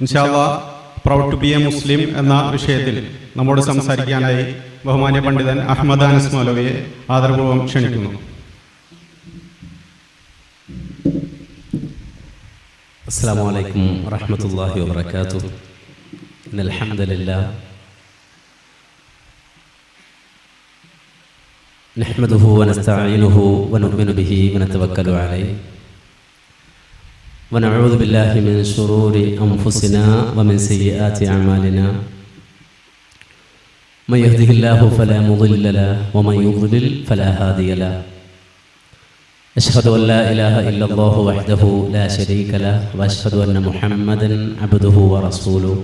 ഇൻഷാ അല്ലാഹ് proud to B a Muslim എന്ന വിഷയത്തിൽ നമ്മോട് സംസാരിക്കാനായി ബഹുമാന്യ പണ്ഡിതൻ അഹമ്മദ് അനസ് മൗലവിയെ ആദരപൂർവ്വം ക്ഷണിക്കുന്നു. അസ്സലാമു അലൈക്കും വറഹ്മത്തുള്ളാഹി വബറകാതുഹു. ഇന്നൽ ഹംദലില്ലാഹ് നഹ്മദുഹു വനസ്തഈനുഹു വനുഅ്മിനു ബിഹി വനതവക്കലു അലൈഹി വനഊദു ബില്ലാഹി മിൻ ശുറൂരി അൻഫുസിനാ വമിൻ സയ്യിആതി അഅമാലിനാ മൻ യഹ്ദിഹില്ലാഹു ഫലാ മുളില്ല ലഹു വമൻ യുദ്ലിൽ ഫലാ ഹാദിയ ലഹു. അശ്ഹദു അൻ ലാ ഇലാഹ ഇല്ലല്ലാഹു വഹ്ദഹു ലാ ശരീക ലഹു വഅശ്ഹദു അന്ന മുഹമ്മദൻ അബ്ദുഹു വറസൂലുഹു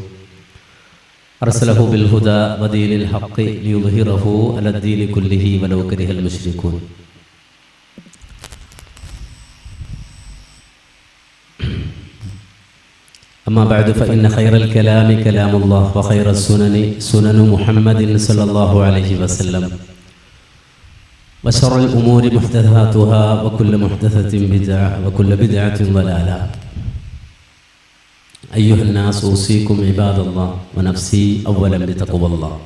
അർസലഹു ബിൽ ഹുദാ വദീനിൽ ഹഖ് ലിയുദ്ഹിറഹു അലദ്ദീനി കുല്ലിഹി വലൗ കരിഹൽ മുശ്രികൂൻ. അമ്മാ ബഅദു ഫഇന്ന ഖൈറൽ കലാമി കലാമുല്ലാഹ് വഖൈറസ് സുനനി സുനനു മുഹമ്മദിൻ സ്വല്ലല്ലാഹു അലൈഹി വസല്ലം വശറൽ ഉമൂരി മുഹ്ദസാതുഹാ വകുല്ലു മുഹ്ദസത്തിൻ ബിദ്അ വകുല്ലു ബിദ്അത്തിൻ ളലാല. അയ്യുഹൻ നാസ് ഊസീകും ഇബാദല്ലാഹ് വനഫ്സി അവ്വലൻ ബിതഖ്വല്ലാഹ്.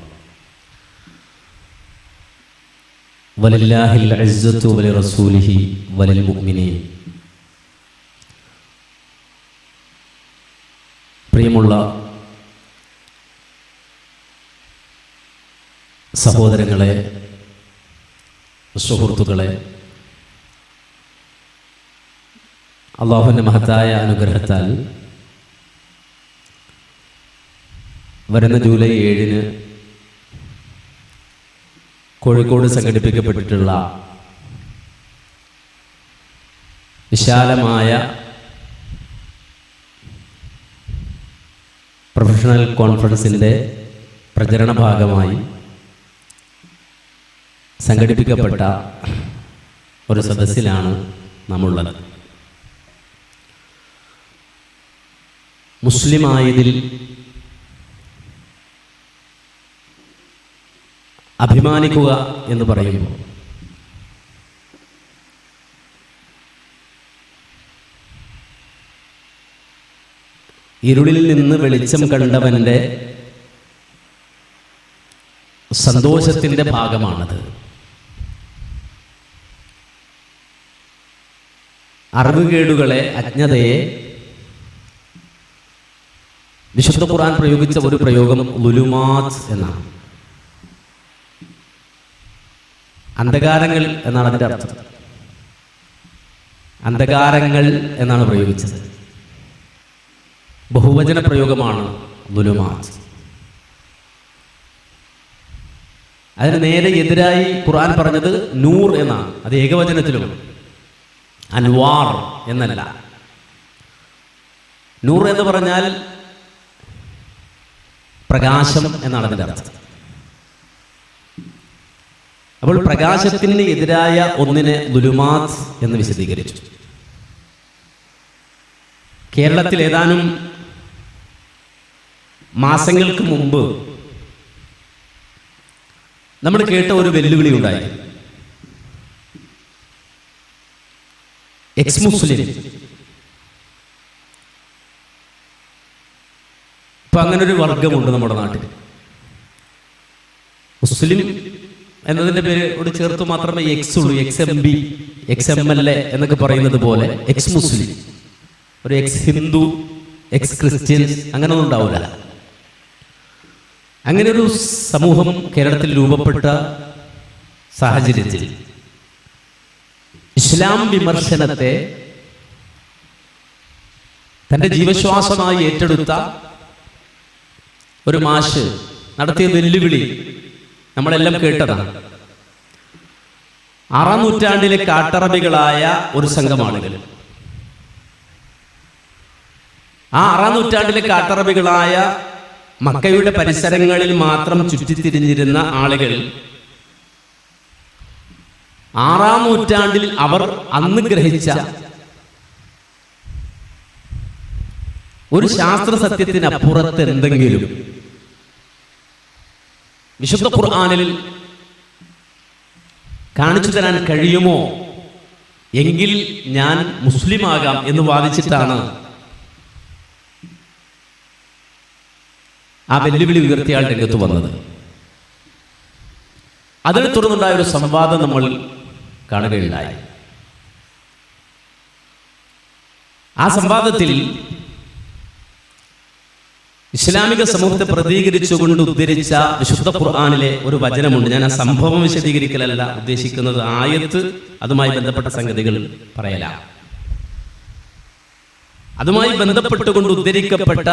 വലില്ലാഹിൽ ഇസ്സത്തു വലിറസൂലിഹി വലിൽ മുഅ്മിനീൻ. പ്രിയമുള്ള സഹോദരങ്ങളെ, സുഹൃത്തുക്കളെ, അല്ലാഹുവിൻ്റെ മഹത്തായ അനുഗ്രഹത്താൽ വരുന്ന ജൂലൈ 7 കോഴിക്കോട് സംഘടിപ്പിക്കപ്പെട്ടിട്ടുള്ള വിശാലമായ പ്രൊഫഷണൽ കോൺഫറൻസിൻ്റെ പ്രചരണ ഭാഗമായി സംഘടിപ്പിക്കപ്പെട്ട ഒരു സദസ്സിലാണ് നാമുള്ളത്. മുസ്ലിമായതിൽ അഭിമാനിക്കുക എന്ന് പറയുമ്പോൾ ഇരുളിൽ നിന്ന് വെളിച്ചം കണ്ടവൻ്റെ സന്തോഷത്തിൻ്റെ ഭാഗമാണത്. അറിവുകേടുകളെ, അജ്ഞതയെ വിശുദ്ധ ഖുർആൻ പ്രയോഗിച്ച ഒരു പ്രയോഗം ളുലുമാത്ത് എന്നാണ്. അന്ധകാരങ്ങൾ എന്നാണ് അതിൻ്റെ അർത്ഥം. അന്ധകാരങ്ങൾ എന്നാണ് പ്രയോഗിച്ചത്. ബഹുവചന പ്രയോഗമാണ് ളുലുമാത്ത്. അതിന് നേരെ എതിരായി ഖുർആൻ പറഞ്ഞത് നൂർ എന്നാണ്. അത് ഏകവചനത്തിലും, അൻവാർ എന്നല്ല. നൂർ എന്ന് പറഞ്ഞാൽ പ്രകാശം എന്നാണ് അതിൻ്റെ അർത്ഥം. അപ്പോൾ പ്രകാശത്തിന് എതിരായ ഒന്നിനെ ളുലുമാത്ത് എന്ന് വിശദീകരിച്ചു. കേരളത്തിൽ ഏതാനും മാസങ്ങൾക്ക് മുമ്പ് നമ്മൾ കേട്ട ഒരു വെല്ലുവിളി ഉണ്ടായി. എക്സ് മുസ്ലിം. ഇപ്പൊ അങ്ങനൊരു വർഗമുണ്ട് നമ്മുടെ നാട്ടിൽ. മുസ്ലിം എന്നതിൻ്റെ പേരോട് ചേർത്ത് മാത്രമേ എക്സ് ഉള്ളൂ. XMB, XMLA എന്നൊക്കെ പറയുന്നത് പോലെ എക്സ് മുസ്ലിം, ഒരു എക്സ് ഹിന്ദു, എക്സ് ക്രിസ്ത്യൻസ് അങ്ങനെയൊന്നും ഉണ്ടാവില്ല. അങ്ങനെ ഒരു സമൂഹം കേരളത്തിൽ രൂപപ്പെട്ട സാഹചര്യത്തിൽ ഇസ്ലാം വിമർശനത്തെ തൻ്റെ ജീവശ്വാസമായി ഏറ്റെടുത്ത ഒരു മാഷ് നടത്തിയ വെല്ലുവിളി നമ്മളെല്ലാം കേട്ടതാണ്. 6-ാം നൂറ്റാണ്ടിലെ കാട്ടറബികളായ ഒരു സംഘം ആളുകൾ, ആ 6-ാം നൂറ്റാണ്ടിലെ കാട്ടറബികളായ മക്കയുടെ പരിസരങ്ങളിൽ മാത്രം ചുറ്റിത്തിരിഞ്ഞിരുന്ന ആളുകൾ 6-ാം നൂറ്റാണ്ടിൽ അവർ അന്ന് ഗ്രഹിച്ച ഒരു ശാസ്ത്ര സത്യത്തിനപ്പുറത്ത് എന്തെങ്കിലും വിശുദ്ധ ഖുർആനിൽ കാണിച്ചു തരാൻ കഴിയുമോ എങ്കിൽ ഞാൻ മുസ്ലിമാകാം എന്ന് വാദിച്ചിട്ടാണ് ആ വെല്ലുവിളി ഉയർത്തിയാൽ രംഗത്ത് വന്നത്. അതിനെ തുടർന്നുണ്ടായ ഒരു സംവാദം നമ്മൾ കാണുകയുണ്ടായി. ആ സംവാദത്തിൽ ഇസ്ലാമിക സമൂഹത്തെ പ്രതികരിച്ചുകൊണ്ട് ഉദ്ധരിച്ച വിശുദ്ധ ഖുർആനിലെ ഒരു വചനമുണ്ട്. ഞാൻ ആ സംഭവം വിശദീകരിക്കലല്ല ഉദ്ദേശിക്കുന്നത്, ആയത്ത് അതുമായി ബന്ധപ്പെട്ട സംഗതികൾ പറയലാണ്. അതുമായി ബന്ധപ്പെട്ടുകൊണ്ട് ഉദ്ധരിക്കപ്പെട്ട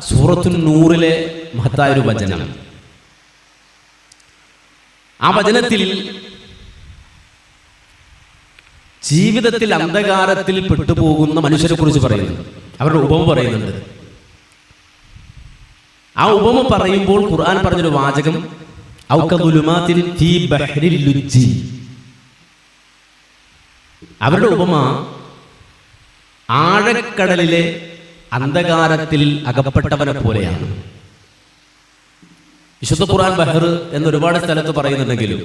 സൂറത്തുൻ നൂറിലെ മഹത്തായൊരു വചനം. ആ വചനത്തിൽ ജീവിതത്തിൽ അന്ധകാരത്തിൽ പെട്ടുപോകുന്ന മനുഷ്യരെ കുറിച്ച് പറയുന്നുണ്ട്. അവരുടെ ഉപമ പറയുന്നുണ്ട്. ആ ഉപമ പറയുമ്പോൾ ഖുർആൻ പറഞ്ഞൊരു വാചകം ഔകദുലുമാതിൻ ഫീ ബഹ്രിൽ ലുജ്ജി. അവരുടെ ഉപമ ആഴക്കടലിലെ അന്ധകാരത്തിൽ അകപ്പെട്ടവനെ പോലെയാണ്. വിശുദ്ധ ഖുർആൻ ബഹർ എന്ന് ഒരുപാട് സ്ഥലത്ത് പറയുന്നുണ്ടെങ്കിലും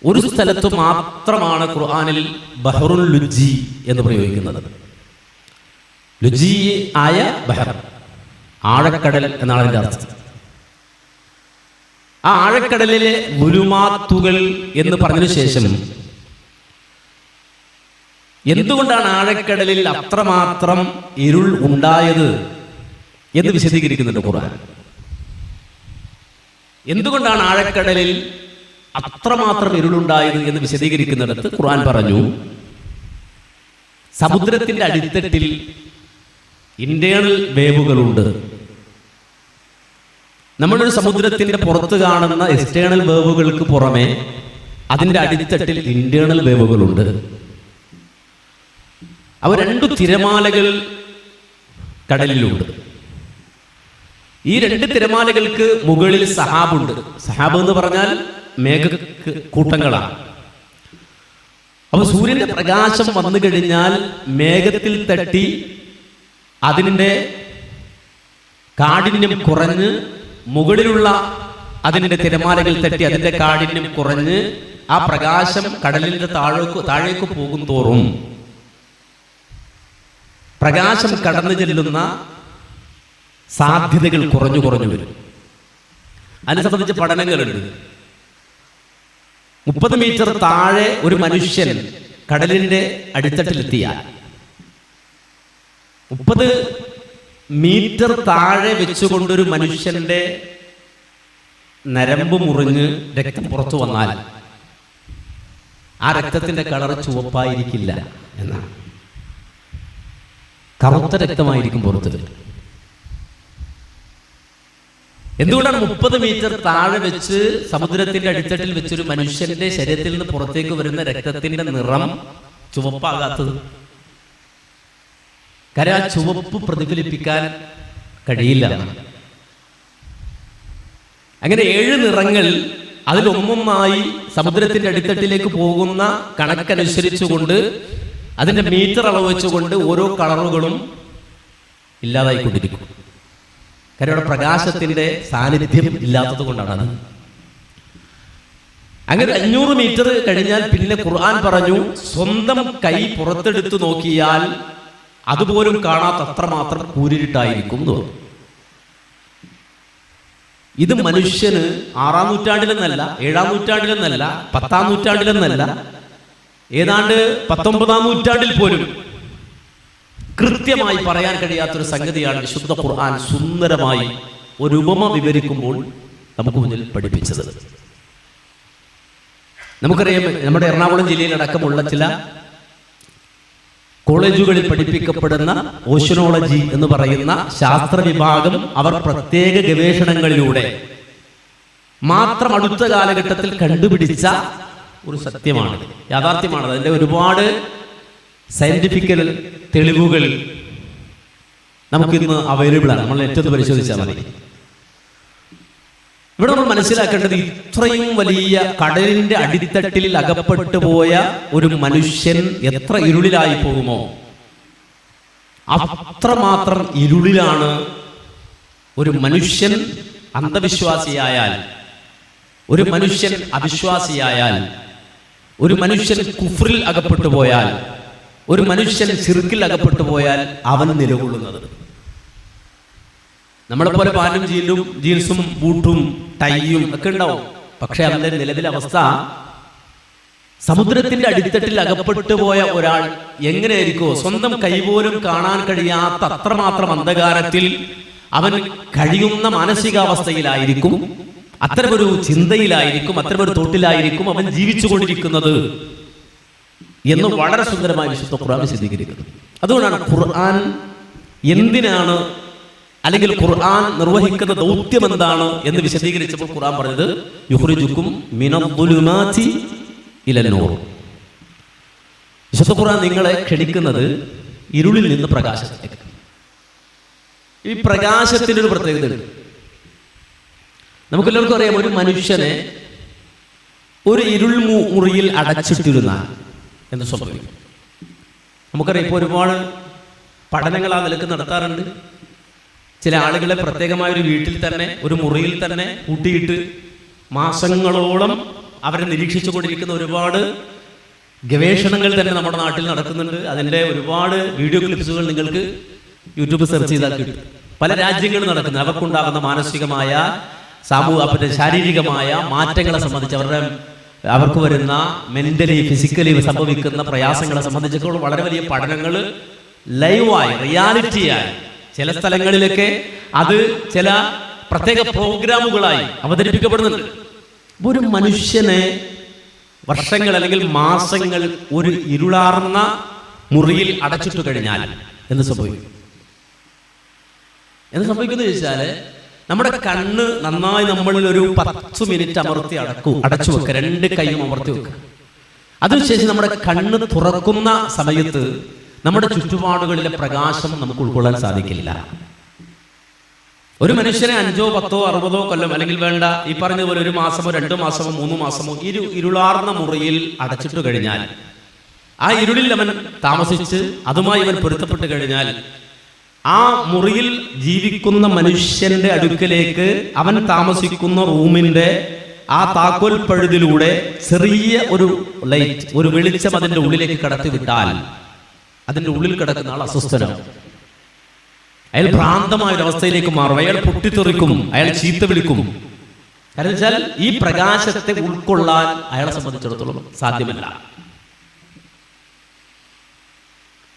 ഒരു സ്ഥലത്ത് മാത്രമാണ് ഖുർആനിൽ ബഹറുൽ ലുജ്ജി എന്ന് പ്രയോഗിക്കുന്നത്. ലുജ്ജി ആയ ബഹർ, ആഴക്കടൽ എന്നാണ് അതിൻ്റെ അർത്ഥം. ആ ആഴക്കടലിലെ വുലുമാത്തുകൾ എന്ന് പറഞ്ഞതിനു ശേഷം എന്തുകൊണ്ടാണ് ആഴക്കടലിൽ അത്രമാത്രം ഇരുൾ ഉണ്ടായത് എന്ന് വിശദീകരിക്കുന്നുണ്ട് ഖുർആൻ. എന്തുകൊണ്ടാണ് ആഴക്കടലിൽ അത്രമാത്രം ഇരുളുണ്ടായത് എന്ന് വിശദീകരിക്കുന്നിടത്ത് ഖുർആൻ പറഞ്ഞു, സമുദ്രത്തിന്റെ അടിത്തട്ടിൽ ഇന്റേണൽ വേവുകളുണ്ട്. നമ്മളൊരു സമുദ്രത്തിന്റെ പുറത്ത് കാണുന്ന എക്സ്റ്റേണൽ വേവുകൾക്ക് പുറമെ അതിന്റെ അടിത്തട്ടിൽ ഇന്റേണൽ വേവുകളുണ്ട്. അവ രണ്ടു തിരമാലകൾ കടലിലുണ്ട്. ഈ രണ്ട് തിരമാലകൾക്ക് മുകളിൽ സഹാബുണ്ട്. സഹാബ് എന്ന് പറഞ്ഞാൽ മേഘ കൂട്ടങ്ങളാണ്. അപ്പൊ സൂര്യന്റെ പ്രകാശം വന്നു കഴിഞ്ഞാൽ മേഘത്തിൽ തട്ടി അതിൻ്റെ കാഠിന്യം കുറഞ്ഞ് മുകളിലുള്ള അതിൻ്റെ തിരമാലകൾ തട്ടി അതിൻ്റെ കാഠിന്യം കുറഞ്ഞ് ആ പ്രകാശം കടലിന്റെ താഴേക്ക് പോകും തോറും പ്രകാശം കടന്നു ചെല്ലുന്ന സാധ്യതകൾ കുറഞ്ഞു കുറഞ്ഞു വരും. അതിനെ സംബന്ധിച്ച് പഠനങ്ങളുണ്ട്. 30 മീറ്റർ താഴെ ഒരു മനുഷ്യൻ കടലിന്റെ അടിത്തട്ടിലെത്തിയാൽ 30 മീറ്റർ താഴെ വെച്ചുകൊണ്ടൊരു മനുഷ്യന്റെ നരമ്പ് മുറിഞ്ഞ് രക്തം പുറത്തു വന്നാൽ ആ രക്തത്തിന്റെ കളർ ചുവപ്പായിരിക്കില്ല എന്നാണ്. കറുത്ത രക്തമായിരിക്കും പുറത്ത്. എന്തുകൊണ്ടാണ് 30 മീറ്റർ താഴെ വെച്ച് സമുദ്രത്തിന്റെ അടിത്തട്ടിൽ വെച്ചൊരു മനുഷ്യന്റെ ശരീരത്തിൽ നിന്ന് പുറത്തേക്ക് വരുന്ന രക്തത്തിന്റെ നിറം ചുവപ്പാകാത്തത്? കാരണം ആ ചുവപ്പ് പ്രതിഫലിപ്പിക്കാൻ കഴിയില്ല. അങ്ങനെ 7 നിറങ്ങൾ അതിലൊന്നൊന്നായി സമുദ്രത്തിന്റെ അടിത്തട്ടിലേക്ക് പോകുന്ന കണക്കനുസരിച്ചുകൊണ്ട് അതിന്റെ മീറ്റർ അളവ് വെച്ചുകൊണ്ട് ഓരോ കളറുകളും ഇല്ലാതായിക്കൊണ്ടിരിക്കും. കാരണം അവിടെ പ്രകാശത്തിന്റെ സാന്നിധ്യം ഇല്ലാത്തത് കൊണ്ടാണ്. അങ്ങനെ 500 മീറ്റർ കഴിഞ്ഞാൽ പിന്നെ ഖുർആൻ പറഞ്ഞു, സ്വന്തം കൈ പുറത്തെടുത്ത് നോക്കിയാൽ അതുപോലും കാണാത്ത അത്രമാത്രം കൂരിരുട്ടായിരിക്കും എന്ന് പറഞ്ഞു. ഇത് മനുഷ്യന് 6-ാം നൂറ്റാണ്ടിലെന്നല്ല, 7-ാം നൂറ്റാണ്ടിലെന്നല്ല, 10-ാം നൂറ്റാണ്ടിലെന്നല്ല, ഏതാണ്ട് 19-ാം നൂറ്റാണ്ടിൽ പോലും കൃത്യമായി പറയാൻ കഴിയാത്തൊരു സംഗതിയാണ് വിശുദ്ധ ഖുർആൻ സുന്ദരമായി ഒരു ഉപമ വിവരിക്കുമ്പോൾ നമുക്ക് മുന്നിൽ പഠിപ്പിച്ചത്. നമുക്കറിയാം, നമ്മുടെ എറണാകുളം ജില്ലയിലടക്കമുള്ള ചില കോളേജുകളിൽ പഠിപ്പിക്കപ്പെടുന്ന ഓഷ്യനോളജി എന്ന് പറയുന്ന ശാസ്ത്ര വിഭാഗം അവർ പ്രത്യേക ഗവേഷണങ്ങളിലൂടെ മാത്രം അടുത്ത കാലഘട്ടത്തിൽ കണ്ടുപിടിച്ച ഒരു സത്യമാണ്, യാഥാർത്ഥ്യമാണ്. അതിൻ്റെ ഒരുപാട് സയന്റിഫിക്കൽ തെളിവുകൾ നമുക്കിന്ന് അവൈലബിൾ ആണ്. നമ്മൾ നെറ്റ് പരിശോധിച്ചാൽ മതി. ഇവിടെ നമ്മൾ മനസ്സിലാക്കേണ്ടത്, ഇത്രയും വലിയ കടലിന്റെ അടിത്തട്ടിൽ അകപ്പെട്ടു പോയ ഒരു മനുഷ്യൻ എത്ര ഇരുളിലായി പോകുമോ അത്രമാത്രം ഇരുളിലാണ് ഒരു മനുഷ്യൻ അന്ധവിശ്വാസിയായാൽ, ഒരു മനുഷ്യൻ അവിശ്വാസിയായാൽ, ഒരു മനുഷ്യൻ കുഫ്രിൽ അകപ്പെട്ടു പോയാൽ, ഒരു മനുഷ്യൻ ശിർക്കിൽ അകപ്പെട്ടു പോയാൽ അവൻ നിലകൊള്ളുന്നത്. നമ്മളെപ്പോലെ പാന്റും ജീൻസും ബൂട്ടും ടൈയും ഒക്കെ ഉണ്ടാവും. പക്ഷെ അവന്റെ നിലവിലെ അവസ്ഥ, സമുദ്രത്തിന്റെ അടിത്തട്ടിൽ അകപ്പെട്ടു പോയ ഒരാൾ എങ്ങനെയായിരിക്കോ, സ്വന്തം കൈപോലും കാണാൻ കഴിയാത്ത അത്രമാത്രം അന്ധകാരത്തിൽ അവൻ കഴിയുന്ന മാനസികാവസ്ഥയിലായിരിക്കും, അത്തരമൊരു ചിന്തയിലായിരിക്കും, അത്തരമൊരു തോട്ടിലായിരിക്കും അവൻ ജീവിച്ചുകൊണ്ടിരിക്കുന്നത് എന്ന് വളരെ സുന്ദരമായി വിശുദ്ധ ഖുർആൻ വിശദീകരിക്കുന്നു. അതുകൊണ്ടാണ് ഖുർആൻ എന്തിനാണ്, അല്ലെങ്കിൽ ഖുർആൻ നിർവഹിക്കുന്ന ദൗത്യം എന്താണ് എന്ന് വിശദീകരിച്ചപ്പോൾ ഖുർആൻ പറഞ്ഞത് യുഖ്രിജുക്കും മിനദ്ദുലുമാതി ഇലന്നൂർ. വിശുദ്ധ ഖുർആൻ നിങ്ങളെ ക്ഷണിക്കുന്നത് ഇരുളിൽ നിന്ന് പ്രകാശത്തിലേക്ക്. ഈ പ്രകാശത്തിനൊരു പ്രത്യേകതയുണ്ട്. നമുക്കെല്ലാവർക്കും അറിയാം, ഒരു മനുഷ്യനെ ഒരു ഇരുൾ മുറിയിൽ അടച്ചിട്ടിരുന്നാൽ എന്ത് സംഭവിക്കും? നമുക്കറിയാം, ഇപ്പോൾ ഒരുപാട് പഠനങ്ങൾ ആ നിലക്ക് നടത്താറുണ്ട്. ചില ആളുകളെ പ്രത്യേകമായ ഒരു വീട്ടിൽ തന്നെ, ഒരു മുറിയിൽ തന്നെ കൂട്ടിയിട്ട് മാസങ്ങളോളം അവരെ നിരീക്ഷിച്ചു കൊണ്ടിരിക്കുന്ന ഒരുപാട് ഗവേഷണങ്ങൾ തന്നെ നമ്മുടെ നാട്ടിൽ നടക്കുന്നുണ്ട്. അതിൻ്റെ ഒരുപാട് വീഡിയോ ക്ലിപ്സുകൾ നിങ്ങൾക്ക് യൂട്യൂബ് സെർച്ച് ചെയ്താൽ കിട്ടും. പല രാജ്യങ്ങളിൽ നടക്കുന്നത് അവർക്കുണ്ടാകുന്ന മാനസികമായ, ശാരീരികമായ മാറ്റങ്ങളെ സംബന്ധിച്ച്, അവർക്ക് വരുന്ന മെന്റലി ഫിസിക്കലി സംഭവിക്കുന്ന പ്രയാസങ്ങളെ സംബന്ധിച്ചൊക്കെ വളരെ വലിയ പഠനങ്ങൾ ലൈവായി, റിയാലിറ്റിയായി, ചില സ്ഥലങ്ങളിലൊക്കെ അത് ചില പ്രത്യേക പ്രോഗ്രാമുകളായി അവതരിപ്പിക്കപ്പെടുന്നുണ്ട്. ഒരു മനുഷ്യനെ വർഷങ്ങൾ അല്ലെങ്കിൽ മാസങ്ങൾ ഒരു ഇരുളാർന്ന മുറിയിൽ അടച്ചിട്ടു കഴിഞ്ഞാൽ എന്ത് സംഭവിക്കും? എന്ത് സംഭവിക്കുന്നത് ചോദിച്ചാല്, നമ്മുടെ കണ്ണ് നന്നായി നമ്മളിൽ ഒരു 10 മിനിറ്റ് അടച്ചു വെക്കുക, 2 കൈയും അമർത്തി വെക്കുക. അതിനുശേഷം നമ്മുടെ കണ്ണ് തുറക്കുന്ന സമയത്ത് നമ്മുടെ ചുറ്റുപാടുകളിലെ പ്രകാശം നമുക്ക് ഉൾക്കൊള്ളാൻ സാധിക്കില്ല. ഒരു മനുഷ്യനെ 5, 10, 60 കൊല്ലം, അല്ലെങ്കിൽ വേണ്ട ഈ പറഞ്ഞതുപോലെ 1 മാസമോ 2 മാസമോ 3 മാസമോ ഇരുളാർന്ന മുറിയിൽ അടച്ചിട്ടു കഴിഞ്ഞാൽ, ആ ഇരുളിൽ അവൻ താമസിച്ച് അതുമായി അവൻ പൊരുത്തപ്പെട്ട് കഴിഞ്ഞാൽ, ആ മുറിയിൽ ജീവിക്കുന്ന മനുഷ്യന്റെ അടുക്കലേക്ക് അവൻ താമസിക്കുന്ന റൂമിന്റെ ആ താക്കോൽ പഴുതിലൂടെ ചെറിയ ഒരു ലൈറ്റ്, ഒരു വെളിച്ചം അതിന്റെ ഉള്ളിലേക്ക് കടത്തി വിട്ടാൽ അതിന്റെ ഉള്ളിൽ കിടക്കുന്ന ആൾ അസ്വസ്ഥനാവും. അയാൾ ഭ്രാന്തമായ ഒരു അവസ്ഥയിലേക്ക് മാറും, അയാൾ പൊട്ടിത്തെറിക്കും, അയാൾ ചീത്ത വിളിക്കും. കാരണം വെച്ചാൽ ഈ പ്രകാശത്തെ ഉൾക്കൊള്ളാൻ അയാളെ സംബന്ധിച്ചിടത്തോളം സാധ്യമല്ല.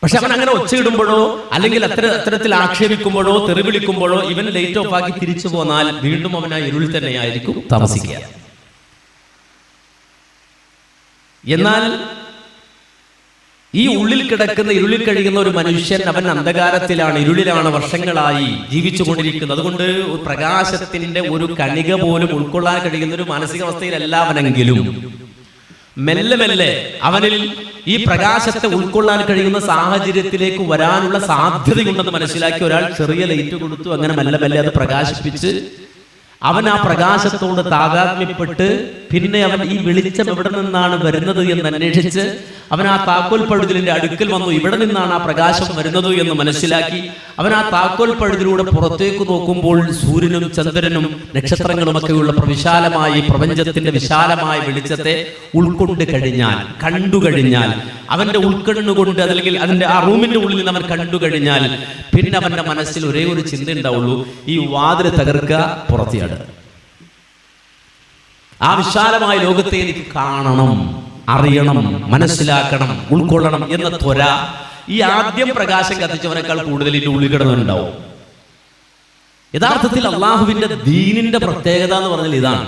പക്ഷെ അവൻ അങ്ങനെ ഒച്ചയിടുമ്പോഴോ അല്ലെങ്കിൽ അത്തരത്തിൽ ആക്ഷേപിക്കുമ്പോഴോ തെറി വിളിക്കുമ്പോഴോ ഇവൻ ലൈറ്റ് ഓഫ് ആക്കി തിരിച്ചു പോന്നാൽ വീണ്ടും അവൻ ആ ഇരുളിൽ തന്നെയായിരിക്കും താമസിക്കുക. എന്നാൽ ഈ ഉള്ളിൽ കിടക്കുന്ന, ഇരുളിൽ കഴിയുന്ന ഒരു മനുഷ്യൻ, അവൻ അന്ധകാരത്തിലാണ്, ഇരുളിലാണ് വർഷങ്ങളായി ജീവിച്ചു കൊണ്ടിരിക്കുന്നത്. അതുകൊണ്ട് പ്രകാശത്തിന്റെ ഒരു കണിക പോലും ഉൾക്കൊള്ളാൻ കഴിയുന്ന ഒരു മാനസികാവസ്ഥയിലല്ല അവനെങ്കിലും മെല്ലെ മെല്ലെ അവനിൽ ഈ പ്രകാശത്തെ ഉൾക്കൊള്ളാൻ കഴിയുന്ന സാഹചര്യത്തിലേക്ക് വരാനുള്ള സാധ്യതയുണ്ടെന്ന് മനസ്സിലാക്കി ഒരാൾ ചെറിയ ലൈറ്റ് കൊടുത്തു. അങ്ങനെ മെല്ലെ മെല്ലെ അത് പ്രകാശിപ്പിച്ച് അവൻ ആ പ്രകാശത്തോട് താതാത്മ്യപ്പെട്ട് പിന്നെ അവൻ ഈ വെളിച്ചം എവിടെ നിന്നാണ് വരുന്നത് എന്ന് അന്വേഷിച്ച് അവൻ ആ താക്കോൽ പഴുതിലിന്റെ അടുക്കൽ വന്നു. ഇവിടെ നിന്നാണ് ആ പ്രകാശം വരുന്നത് എന്ന് മനസ്സിലാക്കി അവൻ ആ താക്കോൽ പഴുതിലൂടെ പുറത്തേക്ക് നോക്കുമ്പോൾ സൂര്യനും ചന്ദ്രനും നക്ഷത്രങ്ങളും ഒക്കെയുള്ള വിശാലമായ ഈ പ്രപഞ്ചത്തിന്റെ വിശാലമായ വെളിച്ചത്തെ ഉൾക്കൊണ്ട് കഴിഞ്ഞാൽ, കണ്ടു കഴിഞ്ഞാൽ, അവന്റെ ഉൾക്കണ്ണുകൊണ്ട് അല്ലെങ്കിൽ അതിന്റെ ആ റൂമിന്റെ ഉള്ളിൽ നിന്ന് അവൻ കണ്ടു കഴിഞ്ഞാൽ പിന്നെ അവന്റെ മനസ്സിൽ ഒരേ ഒരു ചിന്ത ഉണ്ടാവുള്ളൂ, ഈ വാതിൽ തകർക്കുക, പുറത്തിയാടുക. ആ വിശാലമായ ലോകത്തെ എനിക്ക് കാണണം, അറിയണം, മനസ്സിലാക്കണം, ഉൾക്കൊള്ളണം എന്ന ത്വര ഈ ആദ്യം പ്രകാശം കത്തിച്ചവനേക്കാൾ കൂടുതൽ ഇതിന്റെ ഉള്ളിൽ കിടന്നുണ്ടാവും. യഥാർത്ഥത്തിൽ അള്ളാഹുവിന്റെ ദീനിന്റെ പ്രത്യേകത എന്ന് പറഞ്ഞാൽ ഇതാണ്.